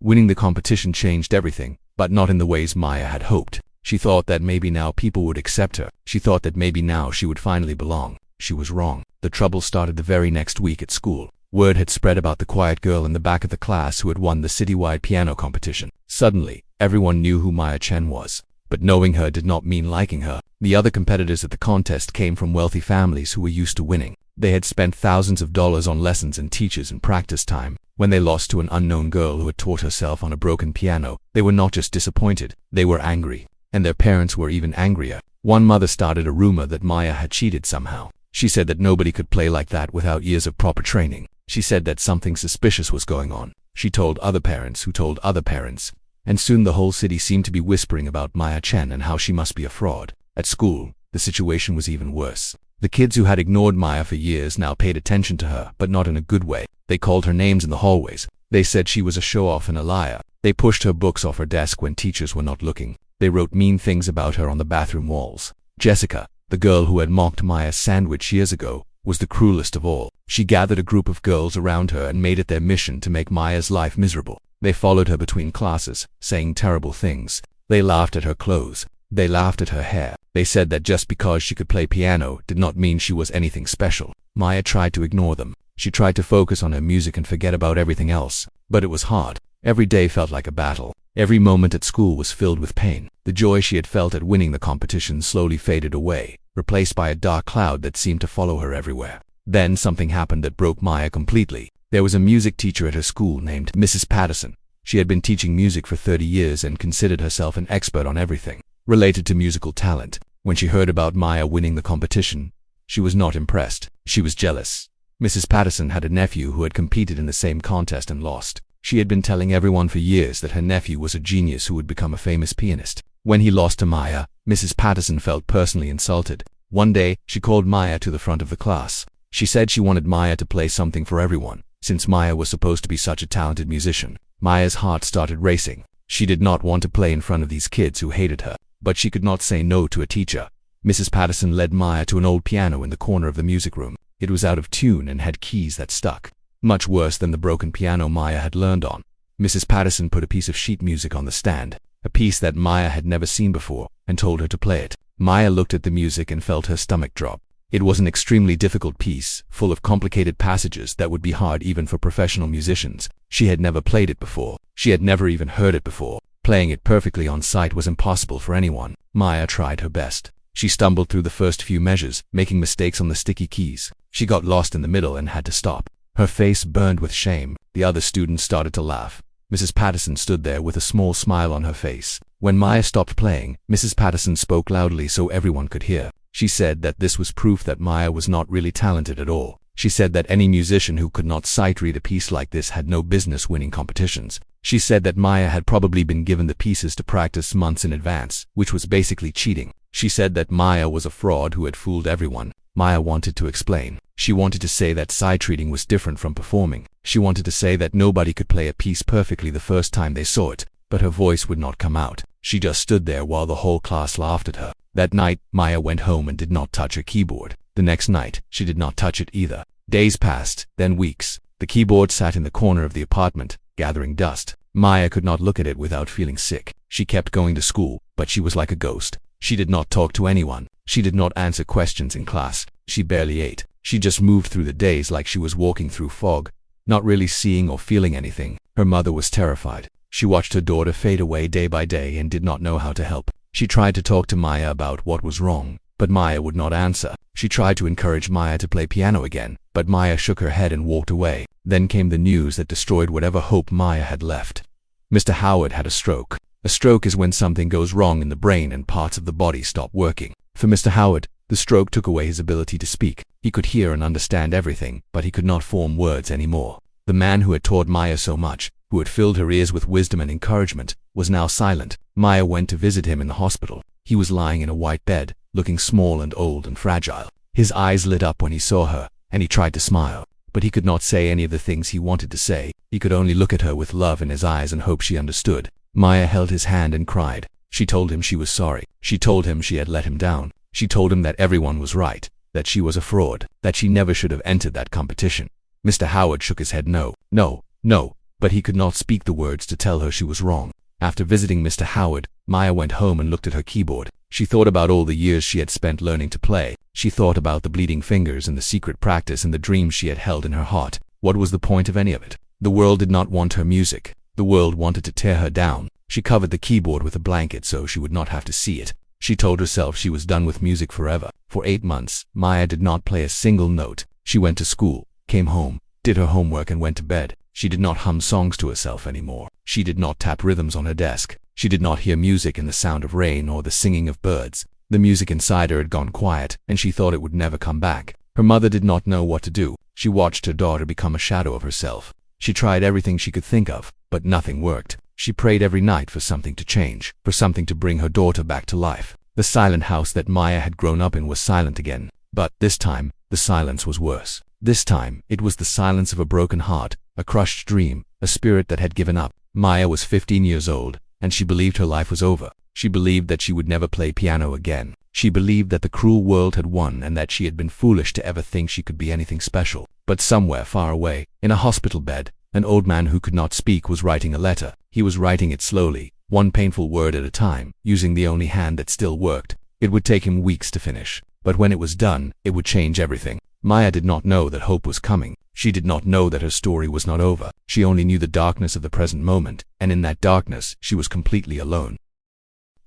Winning the competition changed everything, but not in the ways Maya had hoped. She thought that maybe now people would accept her. She thought that maybe now she would finally belong. She was wrong. The trouble started the very next week at school. Word had spread about the quiet girl in the back of the class who had won the citywide piano competition. Suddenly, everyone knew who Maya Chen was. But knowing her did not mean liking her. The other competitors at the contest came from wealthy families who were used to winning. They had spent thousands of dollars on lessons and teachers and practice time. When they lost to an unknown girl who had taught herself on a broken piano, they were not just disappointed, they were angry. And their parents were even angrier. One mother started a rumor that Maya had cheated somehow. She said that nobody could play like that without years of proper training. She said that something suspicious was going on. She told other parents who told other parents. And soon the whole city seemed to be whispering about Maya Chen and how she must be a fraud. At school, the situation was even worse. The kids who had ignored Maya for years now paid attention to her, but not in a good way. They called her names in the hallways. They said she was a show-off and a liar. They pushed her books off her desk when teachers were not looking. They wrote mean things about her on the bathroom walls. Jessica, the girl who had mocked Maya's sandwich years ago, was the cruelest of all. She gathered a group of girls around her and made it their mission to make Maya's life miserable. They followed her between classes, saying terrible things. They laughed at her clothes. They laughed at her hair. They said that just because she could play piano did not mean she was anything special. Maya tried to ignore them. She tried to focus on her music and forget about everything else. But it was hard. Every day felt like a battle. Every moment at school was filled with pain. The joy she had felt at winning the competition slowly faded away, replaced by a dark cloud that seemed to follow her everywhere. Then something happened that broke Maya completely. There was a music teacher at her school named Mrs. Patterson. She had been teaching music for 30 years and considered herself an expert on everything related to musical talent. When she heard about Maya winning the competition, she was not impressed. She was jealous. Mrs. Patterson had a nephew who had competed in the same contest and lost. She had been telling everyone for years that her nephew was a genius who would become a famous pianist. When he lost to Maya, Mrs. Patterson felt personally insulted. One day, she called Maya to the front of the class. She said she wanted Maya to play something for everyone, since Maya was supposed to be such a talented musician. Maya's heart started racing. She did not want to play in front of these kids who hated her, but she could not say no to a teacher. Mrs. Patterson led Maya to an old piano in the corner of the music room. It was out of tune and had keys that stuck. Much worse than the broken piano Maya had learned on. Mrs. Patterson put a piece of sheet music on the stand, a piece that Maya had never seen before, and told her to play it. Maya looked at the music and felt her stomach drop. It was an extremely difficult piece, full of complicated passages that would be hard even for professional musicians. She had never played it before. She had never even heard it before. Playing it perfectly on sight was impossible for anyone. Maya tried her best. She stumbled through the first few measures, making mistakes on the sticky keys. She got lost in the middle and had to stop. Her face burned with shame. The other students started to laugh. Mrs. Patterson stood there with a small smile on her face. When Maya stopped playing, Mrs. Patterson spoke loudly so everyone could hear. She said that this was proof that Maya was not really talented at all. She said that any musician who could not sight read a piece like this had no business winning competitions. She said that Maya had probably been given the pieces to practice months in advance, which was basically cheating. She said that Maya was a fraud who had fooled everyone. Maya wanted to explain. She wanted to say that sight reading was different from performing. She wanted to say that nobody could play a piece perfectly the first time they saw it, but her voice would not come out. She just stood there while the whole class laughed at her. That night, Maya went home and did not touch her keyboard. The next night, she did not touch it either. Days passed, then weeks. The keyboard sat in the corner of the apartment, gathering dust. Maya could not look at it without feeling sick. She kept going to school, but she was like a ghost. She did not talk to anyone. She did not answer questions in class. She barely ate. She just moved through the days like she was walking through fog, not really seeing or feeling anything. Her mother was terrified. She watched her daughter fade away day by day and did not know how to help. She tried to talk to Maya about what was wrong, but Maya would not answer. She tried to encourage Maya to play piano again, but Maya shook her head and walked away. Then came the news that destroyed whatever hope Maya had left. Mr. Howard had a stroke. A stroke is when something goes wrong in the brain and parts of the body stop working. For Mr. Howard, the stroke took away his ability to speak. He could hear and understand everything, but he could not form words anymore. The man who had taught Maya so much, who had filled her ears with wisdom and encouragement, was now silent. Maya went to visit him in the hospital. He was lying in a white bed, looking small and old and fragile. His eyes lit up when he saw her, and he tried to smile. But he could not say any of the things he wanted to say. He could only look at her with love in his eyes and hope she understood. Maya held his hand and cried. She told him she was sorry. She told him she had let him down. She told him that everyone was right, that she was a fraud, that she never should have entered that competition. Mr. Howard shook his head no, but he could not speak the words to tell her she was wrong. After visiting Mr. Howard, Maya went home and looked at her keyboard. She thought about all the years she had spent learning to play. She thought about the bleeding fingers and the secret practice and the dreams she had held in her heart. What was the point of any of it? The world did not want her music. The world wanted to tear her down. She covered the keyboard with a blanket so she would not have to see it. She told herself she was done with music forever. For 8 months, Maya did not play a single note. She went to school, came home, did her homework and went to bed. She did not hum songs to herself anymore. She did not tap rhythms on her desk. She did not hear music in the sound of rain or the singing of birds. The music inside her had gone quiet, and she thought it would never come back. Her mother did not know what to do. She watched her daughter become a shadow of herself. She tried everything she could think of, but nothing worked. She prayed every night for something to change, for something to bring her daughter back to life. The silent house that Maya had grown up in was silent again. But this time, the silence was worse. This time, it was the silence of a broken heart, a crushed dream, a spirit that had given up. Maya was 15 years old, and she believed her life was over. She believed that she would never play piano again. She believed that the cruel world had won and that she had been foolish to ever think she could be anything special. But somewhere far away, in a hospital bed, an old man who could not speak was writing a letter. He was writing it slowly, one painful word at a time, using the only hand that still worked. It would take him weeks to finish, but when it was done, it would change everything. Maya did not know that hope was coming. She did not know that her story was not over. She only knew the darkness of the present moment, and in that darkness, she was completely alone.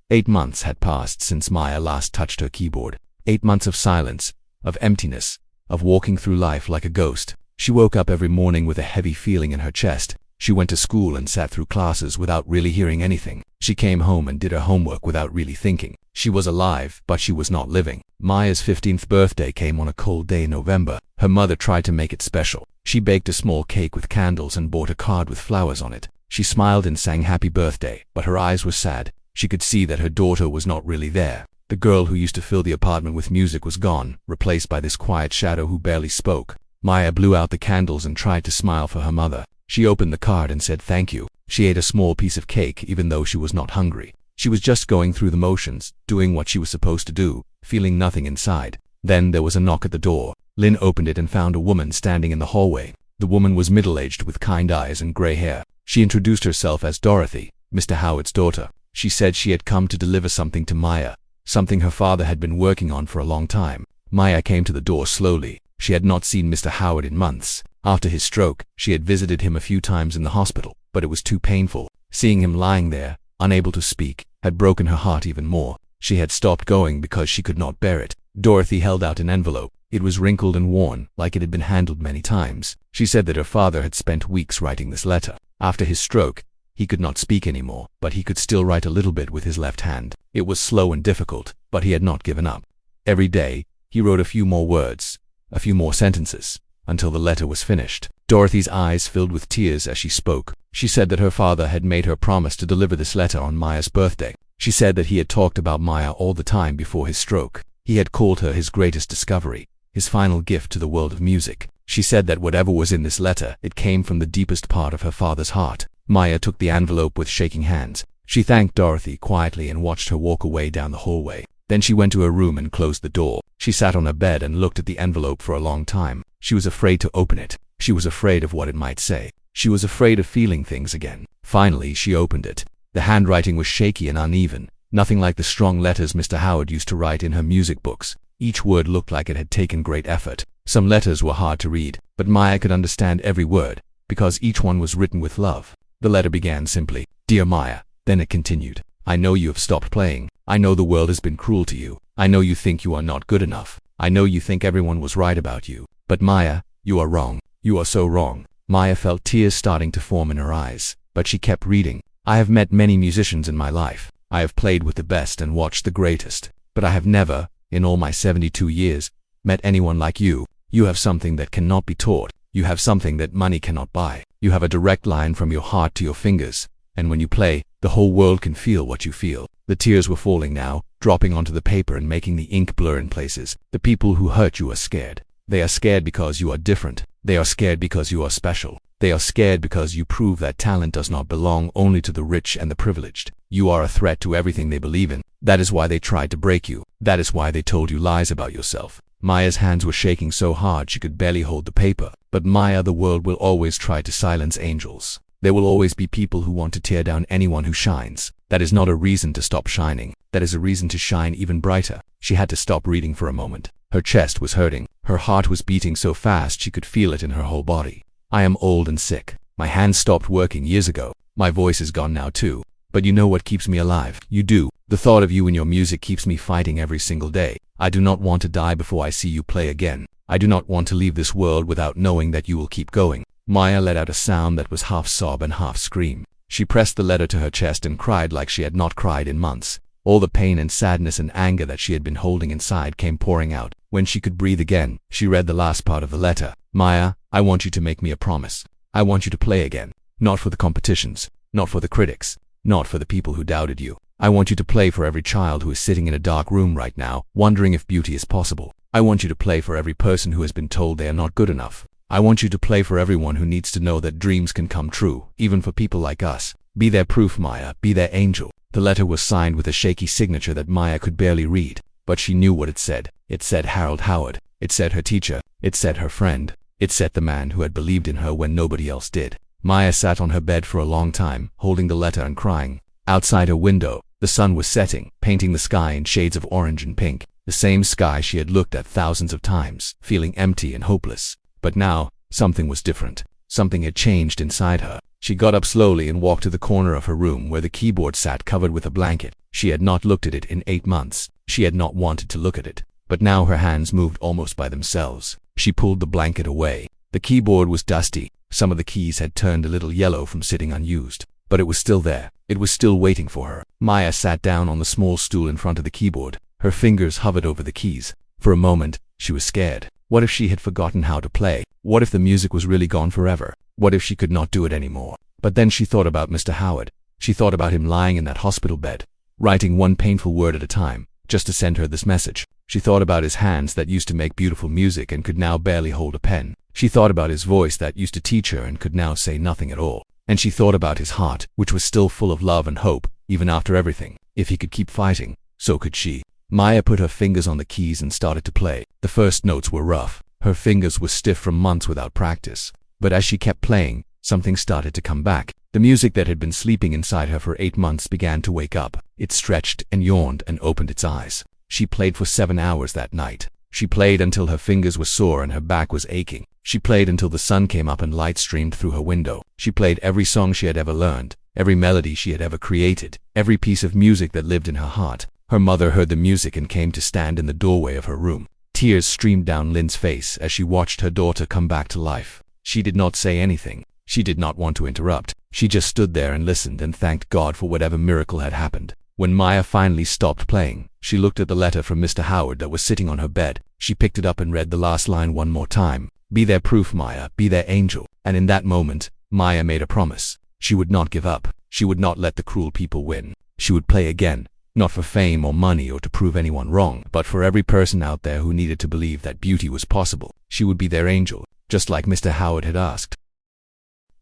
8 months had passed since Maya last touched her keyboard. 8 months of silence, of emptiness, of walking through life like a ghost. She woke up every morning with a heavy feeling in her chest. She went to school and sat through classes without really hearing anything. She came home and did her homework without really thinking. She was alive, but she was not living. Maya's 15th birthday came on a cold day in November. Her mother tried to make it special. She baked a small cake with candles and bought a card with flowers on it. She smiled and sang happy birthday, but her eyes were sad. She could see that her daughter was not really there. The girl who used to fill the apartment with music was gone, replaced by this quiet shadow who barely spoke. Maya blew out the candles and tried to smile for her mother. She opened the card and said thank you. She ate a small piece of cake even though she was not hungry. She was just going through the motions, doing what she was supposed to do, feeling nothing inside. Then there was a knock at the door. Lynn opened it and found a woman standing in the hallway. The woman was middle-aged with kind eyes and gray hair. She introduced herself as Dorothy, Mr. Howard's daughter. She said she had come to deliver something to Maya, something her father had been working on for a long time. Maya came to the door slowly. She had not seen Mr. Howard in months. After his stroke, she had visited him a few times in the hospital, but it was too painful. Seeing him lying there, unable to speak, had broken her heart even more. She had stopped going because she could not bear it. Dorothy held out an envelope. It was wrinkled and worn, like it had been handled many times. She said that her father had spent weeks writing this letter. After his stroke, he could not speak anymore, but he could still write a little bit with his left hand. It was slow and difficult, but he had not given up. Every day, he wrote a few more words, a few more sentences, until the letter was finished. Dorothy's eyes filled with tears as she spoke. She said that her father had made her promise to deliver this letter on Maya's birthday. She said that he had talked about Maya all the time before his stroke. He had called her his greatest discovery, his final gift to the world of music. She said that whatever was in this letter, it came from the deepest part of her father's heart. Maya took the envelope with shaking hands. She thanked Dorothy quietly and watched her walk away down the hallway. Then she went to her room and closed the door. She sat on her bed and looked at the envelope for a long time. She was afraid to open it. She was afraid of what it might say. She was afraid of feeling things again. Finally, she opened it. The handwriting was shaky and uneven, nothing like the strong letters Mr. Howard used to write in her music books. Each word looked like it had taken great effort. Some letters were hard to read, but Maya could understand every word, because each one was written with love. The letter began simply, "Dear Maya." Then it continued, "I know you have stopped playing. I know the world has been cruel to you. I know you think you are not good enough. I know you think everyone was right about you. But Maya, you are wrong. You are so wrong." Maya felt tears starting to form in her eyes, but she kept reading. "I have met many musicians in my life. I have played with the best and watched the greatest. But I have never, in all my 72 years, met anyone like you. You have something that cannot be taught. You have something that money cannot buy. You have a direct line from your heart to your fingers. And when you play, the whole world can feel what you feel." The tears were falling now, dropping onto the paper and making the ink blur in places. "The people who hurt you are scared. They are scared because you are different. They are scared because you are special. They are scared because you prove that talent does not belong only to the rich and the privileged. You are a threat to everything they believe in. That is why they tried to break you. That is why they told you lies about yourself." Maya's hands were shaking so hard she could barely hold the paper. "But Maya, the world will always try to silence angels. There will always be people who want to tear down anyone who shines. That is not a reason to stop shining. That is a reason to shine even brighter." She had to stop reading for a moment. Her chest was hurting. Her heart was beating so fast she could feel it in her whole body. "I am old and sick. My hands stopped working years ago. My voice is gone now too. But you know what keeps me alive? You do. The thought of you and your music keeps me fighting every single day. I do not want to die before I see you play again. I do not want to leave this world without knowing that you will keep going." Maya let out a sound that was half sob and half scream. She pressed the letter to her chest and cried like she had not cried in months. All the pain and sadness and anger that she had been holding inside came pouring out. When she could breathe again, she read the last part of the letter. "Maya, I want you to make me a promise. I want you to play again. Not for the competitions, not for the critics, not for the people who doubted you. I want you to play for every child who is sitting in a dark room right now, wondering if beauty is possible. I want you to play for every person who has been told they are not good enough. I want you to play for everyone who needs to know that dreams can come true, even for people like us. Be their proof, Maya, be their angel." The letter was signed with a shaky signature that Maya could barely read, but she knew what it said. It said Harold Howard. It said her teacher. It said her friend. It said the man who had believed in her when nobody else did. Maya sat on her bed for a long time, holding the letter and crying. Outside her window, the sun was setting, painting the sky in shades of orange and pink, the same sky she had looked at thousands of times, feeling empty and hopeless. But now, something was different. Something had changed inside her. She got up slowly and walked to the corner of her room where the keyboard sat covered with a blanket. She had not looked at it in 8 months. She had not wanted to look at it. But now her hands moved almost by themselves. She pulled the blanket away. The keyboard was dusty. Some of the keys had turned a little yellow from sitting unused. But it was still there. It was still waiting for her. Maya sat down on the small stool in front of the keyboard. Her fingers hovered over the keys. For a moment, she was scared. What if she had forgotten how to play? What if the music was really gone forever? What if she could not do it anymore? But then she thought about Mr. Howard. She thought about him lying in that hospital bed, writing one painful word at a time, just to send her this message. She thought about his hands that used to make beautiful music and could now barely hold a pen. She thought about his voice that used to teach her and could now say nothing at all. And she thought about his heart, which was still full of love and hope, even after everything. If he could keep fighting, so could she. Maya put her fingers on the keys and started to play. The first notes were rough. Her fingers were stiff from months without practice. But as she kept playing, something started to come back. The music that had been sleeping inside her for 8 months began to wake up. It stretched and yawned and opened its eyes. She played for 7 hours that night. She played until her fingers were sore and her back was aching. She played until the sun came up and light streamed through her window. She played every song she had ever learned, every melody she had ever created, every piece of music that lived in her heart. Her mother heard the music and came to stand in the doorway of her room. Tears streamed down Lynn's face as she watched her daughter come back to life. She did not say anything. She did not want to interrupt. She just stood there and listened and thanked God for whatever miracle had happened. When Maya finally stopped playing, she looked at the letter from Mr. Howard that was sitting on her bed. She picked it up and read the last line one more time. Be their proof, Maya, be their angel. And in that moment, Maya made a promise. She would not give up. She would not let the cruel people win. She would play again. Not for fame or money or to prove anyone wrong, but for every person out there who needed to believe that beauty was possible. She would be their angel, just like Mr. Howard had asked.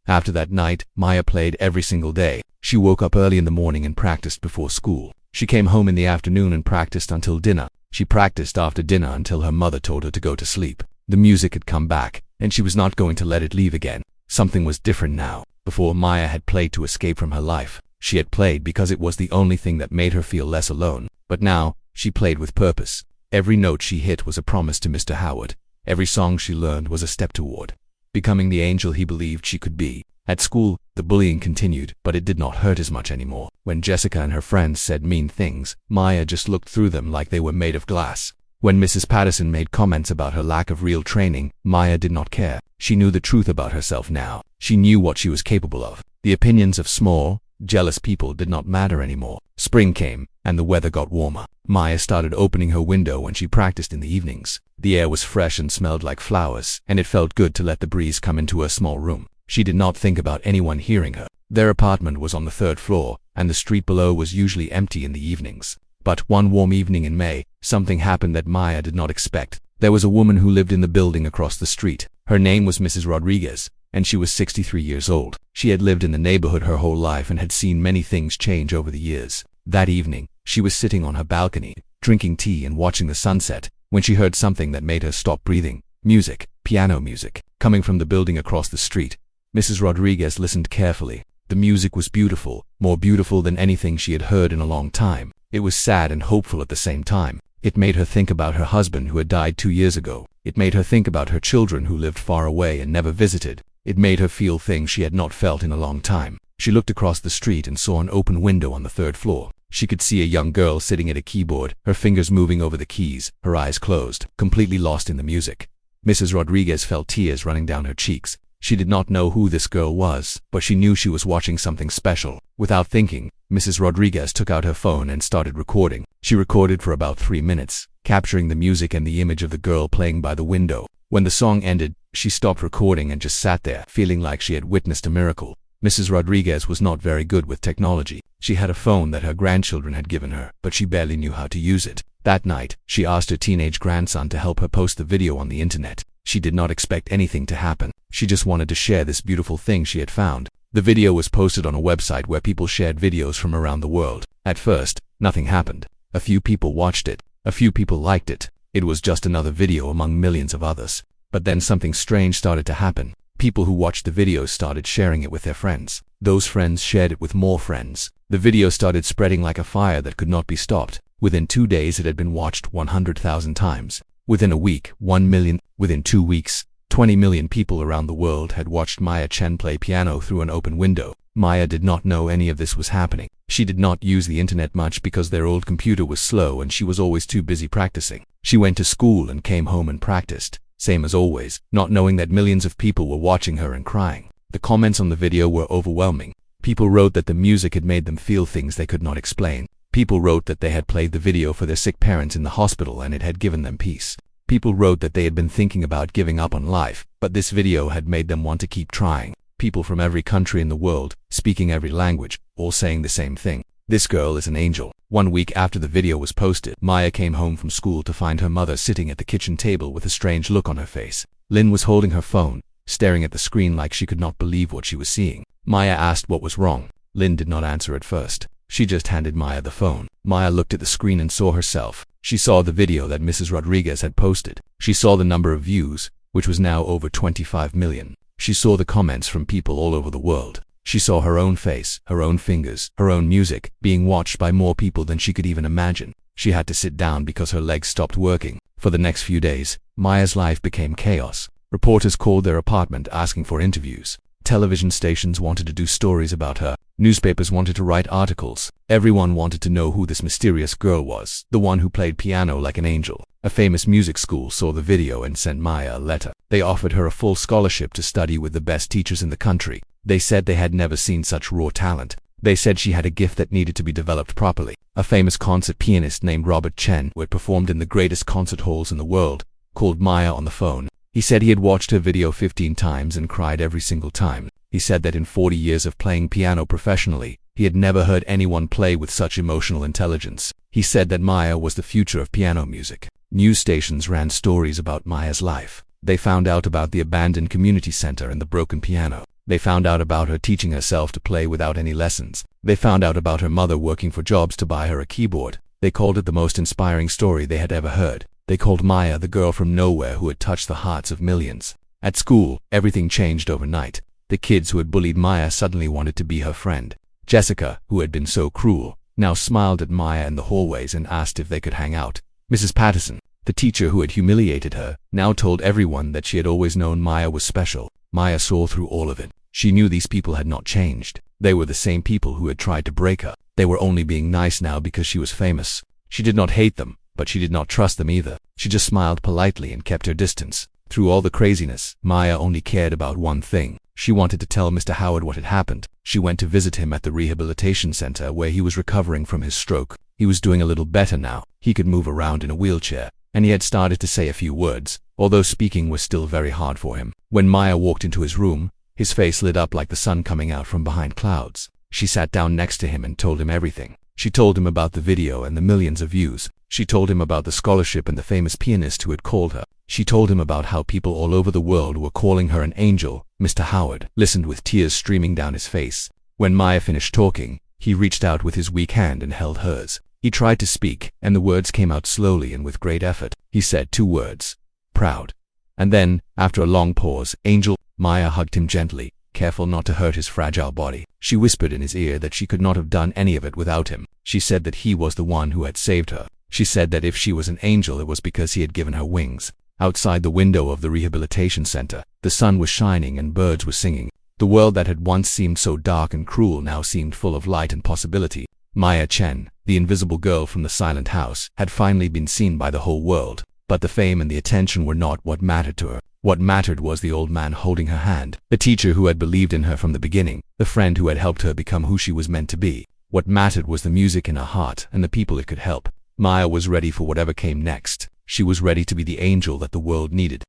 After that night, Maya played every single day. She woke up early in the morning and practiced before school. She came home in the afternoon and practiced until dinner. She practiced after dinner until her mother told her to go to sleep. The music had come back, and she was not going to let it leave again. Something was different now. Before, Maya had played to escape from her life. She had played because it was the only thing that made her feel less alone. But now, she played with purpose. Every note she hit was a promise to Mr. Howard. Every song she learned was a step toward becoming the angel he believed she could be. At school, the bullying continued, but it did not hurt as much anymore. When Jessica and her friends said mean things, Maya just looked through them like they were made of glass. When Mrs. Patterson made comments about her lack of real training, Maya did not care. She knew the truth about herself now. She knew what she was capable of. The opinions of small, jealous people did not matter anymore. Spring came, and the weather got warmer. Maya started opening her window when she practiced in the evenings. The air was fresh and smelled like flowers, and it felt good to let the breeze come into her small room. She did not think about anyone hearing her. Their apartment was on the 3rd floor, and the street below was usually empty in the evenings. But one warm evening in May, something happened that Maya did not expect. There was a woman who lived in the building across the street. Her name was Mrs. Rodriguez, and she was 63 years old. She had lived in the neighborhood her whole life and had seen many things change over the years. That evening, she was sitting on her balcony, drinking tea and watching the sunset, when she heard something that made her stop breathing. Music, piano music, coming from the building across the street. Mrs. Rodriguez listened carefully. The music was beautiful, more beautiful than anything she had heard in a long time. It was sad and hopeful at the same time. It made her think about her husband who had died 2 years ago. It made her think about her children who lived far away and never visited. It made her feel things she had not felt in a long time. She looked across the street and saw an open window on the 3rd floor. She could see a young girl sitting at a keyboard, her fingers moving over the keys, her eyes closed, completely lost in the music. Mrs. Rodriguez felt tears running down her cheeks. She did not know who this girl was, but she knew she was watching something special. Without thinking, Mrs. Rodriguez took out her phone and started recording. She recorded for about 3 minutes, capturing the music and the image of the girl playing by the window. When the song ended, she stopped recording and just sat there, feeling like she had witnessed a miracle. Mrs. Rodriguez was not very good with technology. She had a phone that her grandchildren had given her, but she barely knew how to use it. That night, she asked her teenage grandson to help her post the video on the internet. She did not expect anything to happen. She just wanted to share this beautiful thing she had found. The video was posted on a website where people shared videos from around the world. At first, nothing happened. A few people watched it. A few people liked it. It was just another video among millions of others. But then something strange started to happen. People who watched the video started sharing it with their friends. Those friends shared it with more friends. The video started spreading like a fire that could not be stopped. Within 2 days it had been watched 100,000 times. Within a week, 1 million. Within 2 weeks, 20 million people around the world had watched Maya Chen play piano through an open window. Maya did not know any of this was happening. She did not use the internet much because their old computer was slow and she was always too busy practicing. She went to school and came home and practiced. Same as always, not knowing that millions of people were watching her and crying. The comments on the video were overwhelming. People wrote that the music had made them feel things they could not explain. People wrote that they had played the video for their sick parents in the hospital and it had given them peace. People wrote that they had been thinking about giving up on life, but this video had made them want to keep trying. People from every country in the world, speaking every language, all saying the same thing. This girl is an angel. 1 week after the video was posted, Maya came home from school to find her mother sitting at the kitchen table with a strange look on her face. Lynn was holding her phone, staring at the screen like she could not believe what she was seeing. Maya asked what was wrong. Lynn did not answer at first. She just handed Maya the phone. Maya looked at the screen and saw herself. She saw the video that Mrs. Rodriguez had posted. She saw the number of views, which was now over 25 million. She saw the comments from people all over the world. She saw her own face, her own fingers, her own music, being watched by more people than she could even imagine. She had to sit down because her legs stopped working. For the next few days, Maya's life became chaos. Reporters called their apartment asking for interviews. Television stations wanted to do stories about her. Newspapers wanted to write articles. Everyone wanted to know who this mysterious girl was, the one who played piano like an angel. A famous music school saw the video and sent Maya a letter. They offered her a full scholarship to study with the best teachers in the country. They said they had never seen such raw talent. They said she had a gift that needed to be developed properly. A famous concert pianist named Robert Chen, who had performed in the greatest concert halls in the world, called Maya on the phone. He said he had watched her video 15 times and cried every single time. He said that in 40 years of playing piano professionally, he had never heard anyone play with such emotional intelligence. He said that Maya was the future of piano music. News stations ran stories about Maya's life. They found out about the abandoned community center and the broken piano. They found out about her teaching herself to play without any lessons. They found out about her mother working for jobs to buy her a keyboard. They called it the most inspiring story they had ever heard. They called Maya the girl from nowhere who had touched the hearts of millions. At school, everything changed overnight. The kids who had bullied Maya suddenly wanted to be her friend. Jessica, who had been so cruel, now smiled at Maya in the hallways and asked if they could hang out. Mrs. Patterson, The teacher who had humiliated her now told everyone that she had always known Maya was special. Maya saw through all of it. She knew these people had not changed. They were the same people who had tried to break her. They were only being nice now because she was famous. She did not hate them, but she did not trust them either. She just smiled politely and kept her distance. Through all the craziness, Maya only cared about one thing. She wanted to tell Mr. Howard what had happened. She went to visit him at the rehabilitation center where he was recovering from his stroke. He was doing a little better now. He could move around in a wheelchair, and he had started to say a few words, although speaking was still very hard for him. When Maya walked into his room, his face lit up like the sun coming out from behind clouds. She sat down next to him and told him everything. She told him about the video and the millions of views. She told him about the scholarship and the famous pianist who had called her. She told him about how people all over the world were calling her an angel. Mr. Howard listened with tears streaming down his face. When Maya finished talking, he reached out with his weak hand and held hers. He tried to speak, and the words came out slowly and with great effort. He said 2 words. Proud. And then, after a long pause, Angel. Maya hugged him gently, careful not to hurt his fragile body. She whispered in his ear that she could not have done any of it without him. She said that he was the one who had saved her. She said that if she was an angel, it was because he had given her wings. Outside the window of the rehabilitation center, the sun was shining and birds were singing. The world that had once seemed so dark and cruel now seemed full of light and possibility. Maya Chen, the invisible girl from the silent house, had finally been seen by the whole world. But the fame and the attention were not what mattered to her. What mattered was the old man holding her hand, the teacher who had believed in her from the beginning, the friend who had helped her become who she was meant to be. What mattered was the music in her heart and the people it could help. Maya was ready for whatever came next. She was ready to be the angel that the world needed.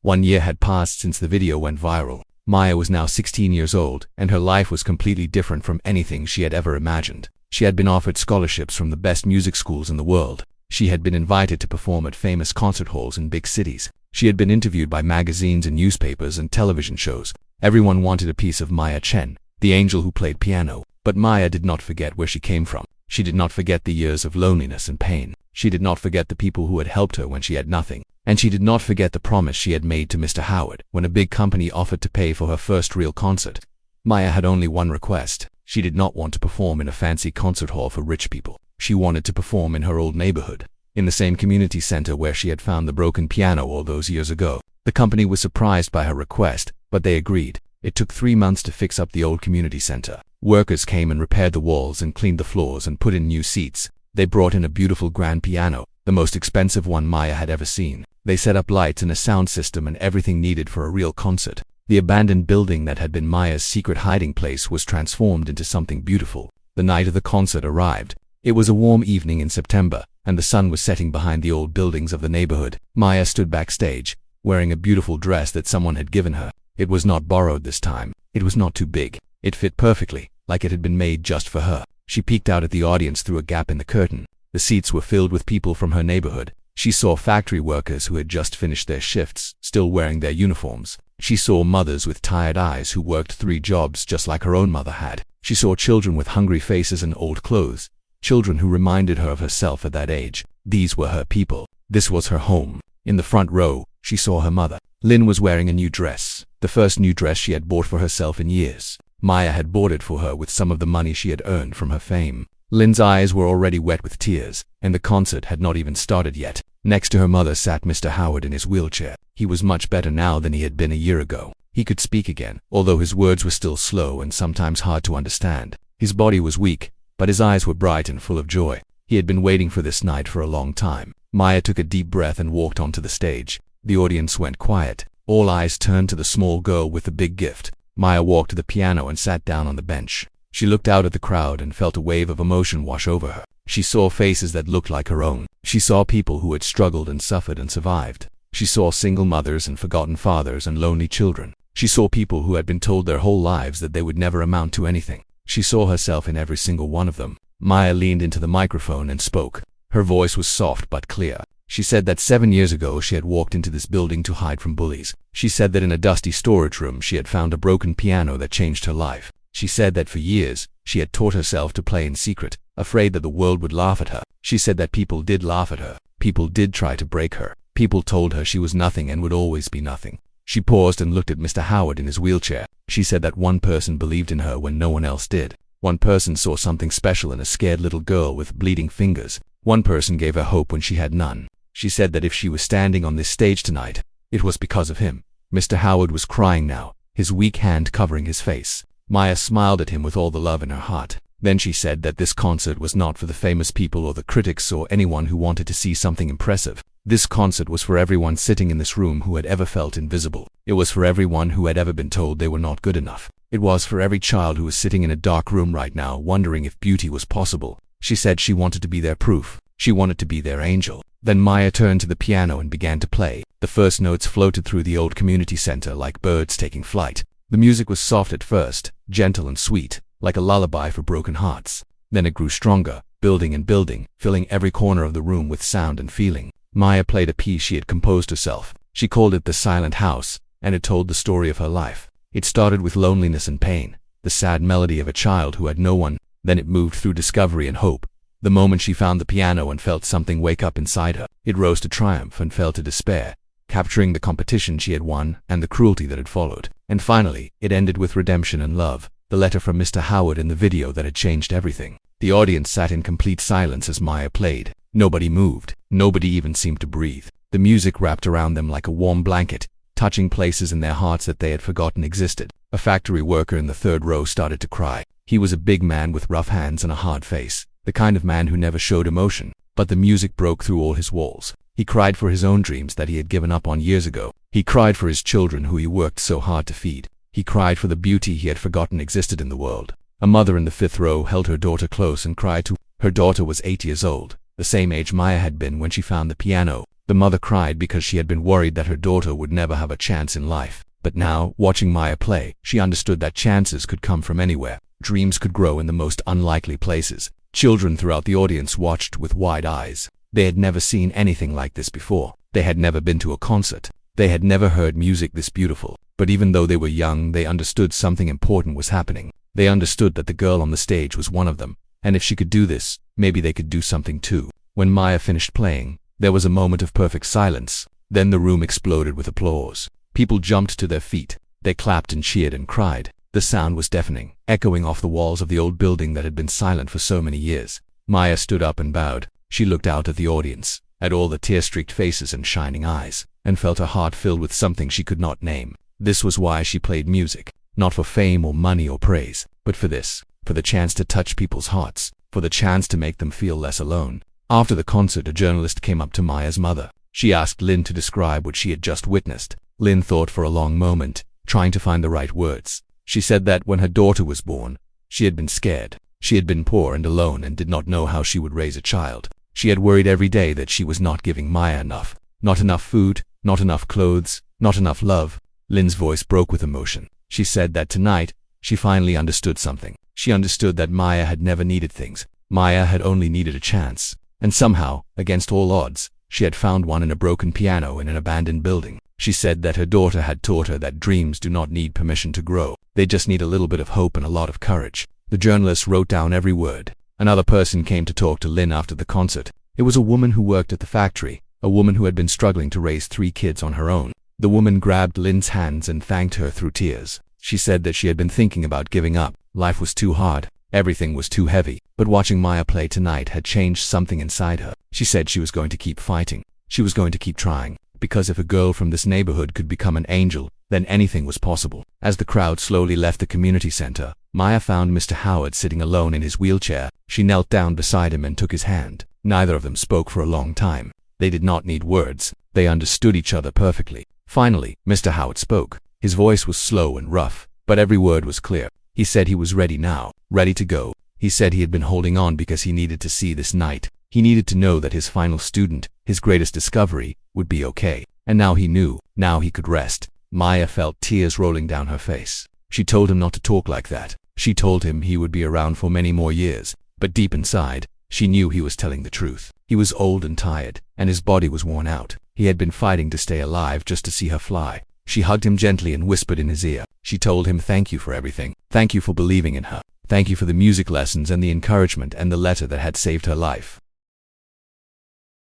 1 year had passed since the video went viral. Maya was now 16 years old, and her life was completely different from anything she had ever imagined. She had been offered scholarships from the best music schools in the world. She had been invited to perform at famous concert halls in big cities. She had been interviewed by magazines and newspapers and television shows. Everyone wanted a piece of Maya Chen, the angel who played piano. But Maya did not forget where she came from. She did not forget the years of loneliness and pain. She did not forget the people who had helped her when she had nothing. And she did not forget the promise she had made to Mr. Howard when a big company offered to pay for her first real concert. Maya had only one request. She did not want to perform in a fancy concert hall for rich people. She wanted to perform in her old neighborhood, in the same community center where she had found the broken piano all those years ago. The company was surprised by her request, but they agreed. It took 3 months to fix up the old community center. Workers came and repaired the walls and cleaned the floors and put in new seats. They brought in a beautiful grand piano, the most expensive one Maya had ever seen. They set up lights and a sound system and everything needed for a real concert. The abandoned building that had been Maya's secret hiding place was transformed into something beautiful. The night of the concert arrived. It was a warm evening in September, and the sun was setting behind the old buildings of the neighborhood. Maya stood backstage, wearing a beautiful dress that someone had given her. It was not borrowed this time. It was not too big. It fit perfectly, like it had been made just for her. She peeked out at the audience through a gap in the curtain. The seats were filled with people from her neighborhood. She saw factory workers who had just finished their shifts, still wearing their uniforms. She saw mothers with tired eyes who worked 3 jobs just like her own mother had. She saw children with hungry faces and old clothes. Children who reminded her of herself at that age. These were her people. This was her home. In the front row, she saw her mother. Lynn was wearing a new dress, the first new dress she had bought for herself in years. Maya had bought it for her with some of the money she had earned from her fame. Lynn's eyes were already wet with tears, and the concert had not even started yet. Next to her mother sat Mr. Howard in his wheelchair. He was much better now than he had been a year ago. He could speak again, although his words were still slow and sometimes hard to understand. His body was weak, but his eyes were bright and full of joy. He had been waiting for this night for a long time. Maya took a deep breath and walked onto the stage. The audience went quiet. All eyes turned to the small girl with the big gift. Maya walked to the piano and sat down on the bench. She looked out at the crowd and felt a wave of emotion wash over her. She saw faces that looked like her own. She saw people who had struggled and suffered and survived. She saw single mothers and forgotten fathers and lonely children. She saw people who had been told their whole lives that they would never amount to anything. She saw herself in every single one of them. Maya leaned into the microphone and spoke. Her voice was soft but clear. She said that 7 years ago she had walked into this building to hide from bullies. She said that in a dusty storage room she had found a broken piano that changed her life. She said that for years she had taught herself to play in secret, afraid that the world would laugh at her. She said that people did laugh at her. People did try to break her. People told her she was nothing and would always be nothing. She paused and looked at Mr. Howard in his wheelchair. She said that one person believed in her when no one else did. One person saw something special in a scared little girl with bleeding fingers. One person gave her hope when she had none. She said that if she was standing on this stage tonight, it was because of him. Mr. Howard was crying now, his weak hand covering his face. Maya smiled at him with all the love in her heart. Then she said that this concert was not for the famous people or the critics or anyone who wanted to see something impressive. This concert was for everyone sitting in this room who had ever felt invisible. It was for everyone who had ever been told they were not good enough. It was for every child who was sitting in a dark room right now wondering if beauty was possible. She said she wanted to be their proof. She wanted to be their angel. Then Maya turned to the piano and began to play. The first notes floated through the old community center like birds taking flight. The music was soft at first, gentle and sweet, like a lullaby for broken hearts. Then it grew stronger, building and building, filling every corner of the room with sound and feeling. Maya played a piece she had composed herself. She called it The Silent House, and it told the story of her life. It started with loneliness and pain, the sad melody of a child who had no one. Then it moved through discovery and hope. The moment she found the piano and felt something wake up inside her, it rose to triumph and fell to despair, capturing the competition she had won and the cruelty that had followed. And finally, it ended with redemption and love, the letter from Mr. Howard in the video that had changed everything. The audience sat in complete silence as Maya played. Nobody moved. Nobody even seemed to breathe. The music wrapped around them like a warm blanket, touching places in their hearts that they had forgotten existed. A factory worker in the third row started to cry. He was a big man with rough hands and a hard face, the kind of man who never showed emotion. But the music broke through all his walls. He cried for his own dreams that he had given up on years ago. He cried for his children who he worked so hard to feed. He cried for the beauty he had forgotten existed in the world. A mother in the fifth row held her daughter close and cried too. Her daughter was 8 years old, the same age Maya had been when she found the piano. The mother cried because she had been worried that her daughter would never have a chance in life. But now, watching Maya play, she understood that chances could come from anywhere. Dreams could grow in the most unlikely places. Children throughout the audience watched with wide eyes. They had never seen anything like this before. They had never been to a concert. They had never heard music this beautiful. But even though they were young, they understood something important was happening. They understood that the girl on the stage was one of them. And if she could do this, maybe they could do something too. When Maya finished playing, there was a moment of perfect silence. Then the room exploded with applause. People jumped to their feet. They clapped and cheered and cried. The sound was deafening, echoing off the walls of the old building that had been silent for so many years. Maya stood up and bowed. She looked out at the audience, at all the tear-streaked faces and shining eyes, and felt her heart filled with something she could not name. This was why she played music, not for fame or money or praise, but for this, for the chance to touch people's hearts, for the chance to make them feel less alone. After the concert, a journalist came up to Maya's mother. She asked Lynn to describe what she had just witnessed. Lynn thought for a long moment, trying to find the right words. She said that when her daughter was born, she had been scared. She had been poor and alone and did not know how she would raise a child. She had worried every day that she was not giving Maya enough. Not enough food, not enough clothes, not enough love. Lynn's voice broke with emotion. She said that tonight, she finally understood something. She understood that Maya had never needed things. Maya had only needed a chance. And somehow, against all odds, she had found one in a broken piano in an abandoned building. She said that her daughter had taught her that dreams do not need permission to grow. They just need a little bit of hope and a lot of courage. The journalist wrote down every word. Another person came to talk to Lynn after the concert. It was a woman who worked at the factory, a woman who had been struggling to raise 3 kids on her own. The woman grabbed Lynn's hands and thanked her through tears. She said that she had been thinking about giving up. Life was too hard. Everything was too heavy. But watching Maya play tonight had changed something inside her. She said she was going to keep fighting. She was going to keep trying. Because if a girl from this neighborhood could become an angel, then anything was possible. As the crowd slowly left the community center, Maya found Mr. Howard sitting alone in his wheelchair. She knelt down beside him and took his hand. Neither of them spoke for a long time. They did not need words. They understood each other perfectly. Finally, Mr. Howard spoke. His voice was slow and rough, but every word was clear. He said he was ready now, ready to go. He said he had been holding on because he needed to see this night. He needed to know that his final student, his greatest discovery, would be okay. And now he knew. Now he could rest. Maya felt tears rolling down her face. She told him not to talk like that. She told him he would be around for many more years. But deep inside, she knew he was telling the truth. He was old and tired, and his body was worn out. He had been fighting to stay alive just to see her fly. She hugged him gently and whispered in his ear. She told him thank you for everything. Thank you for believing in her. Thank you for the music lessons and the encouragement and the letter that had saved her life.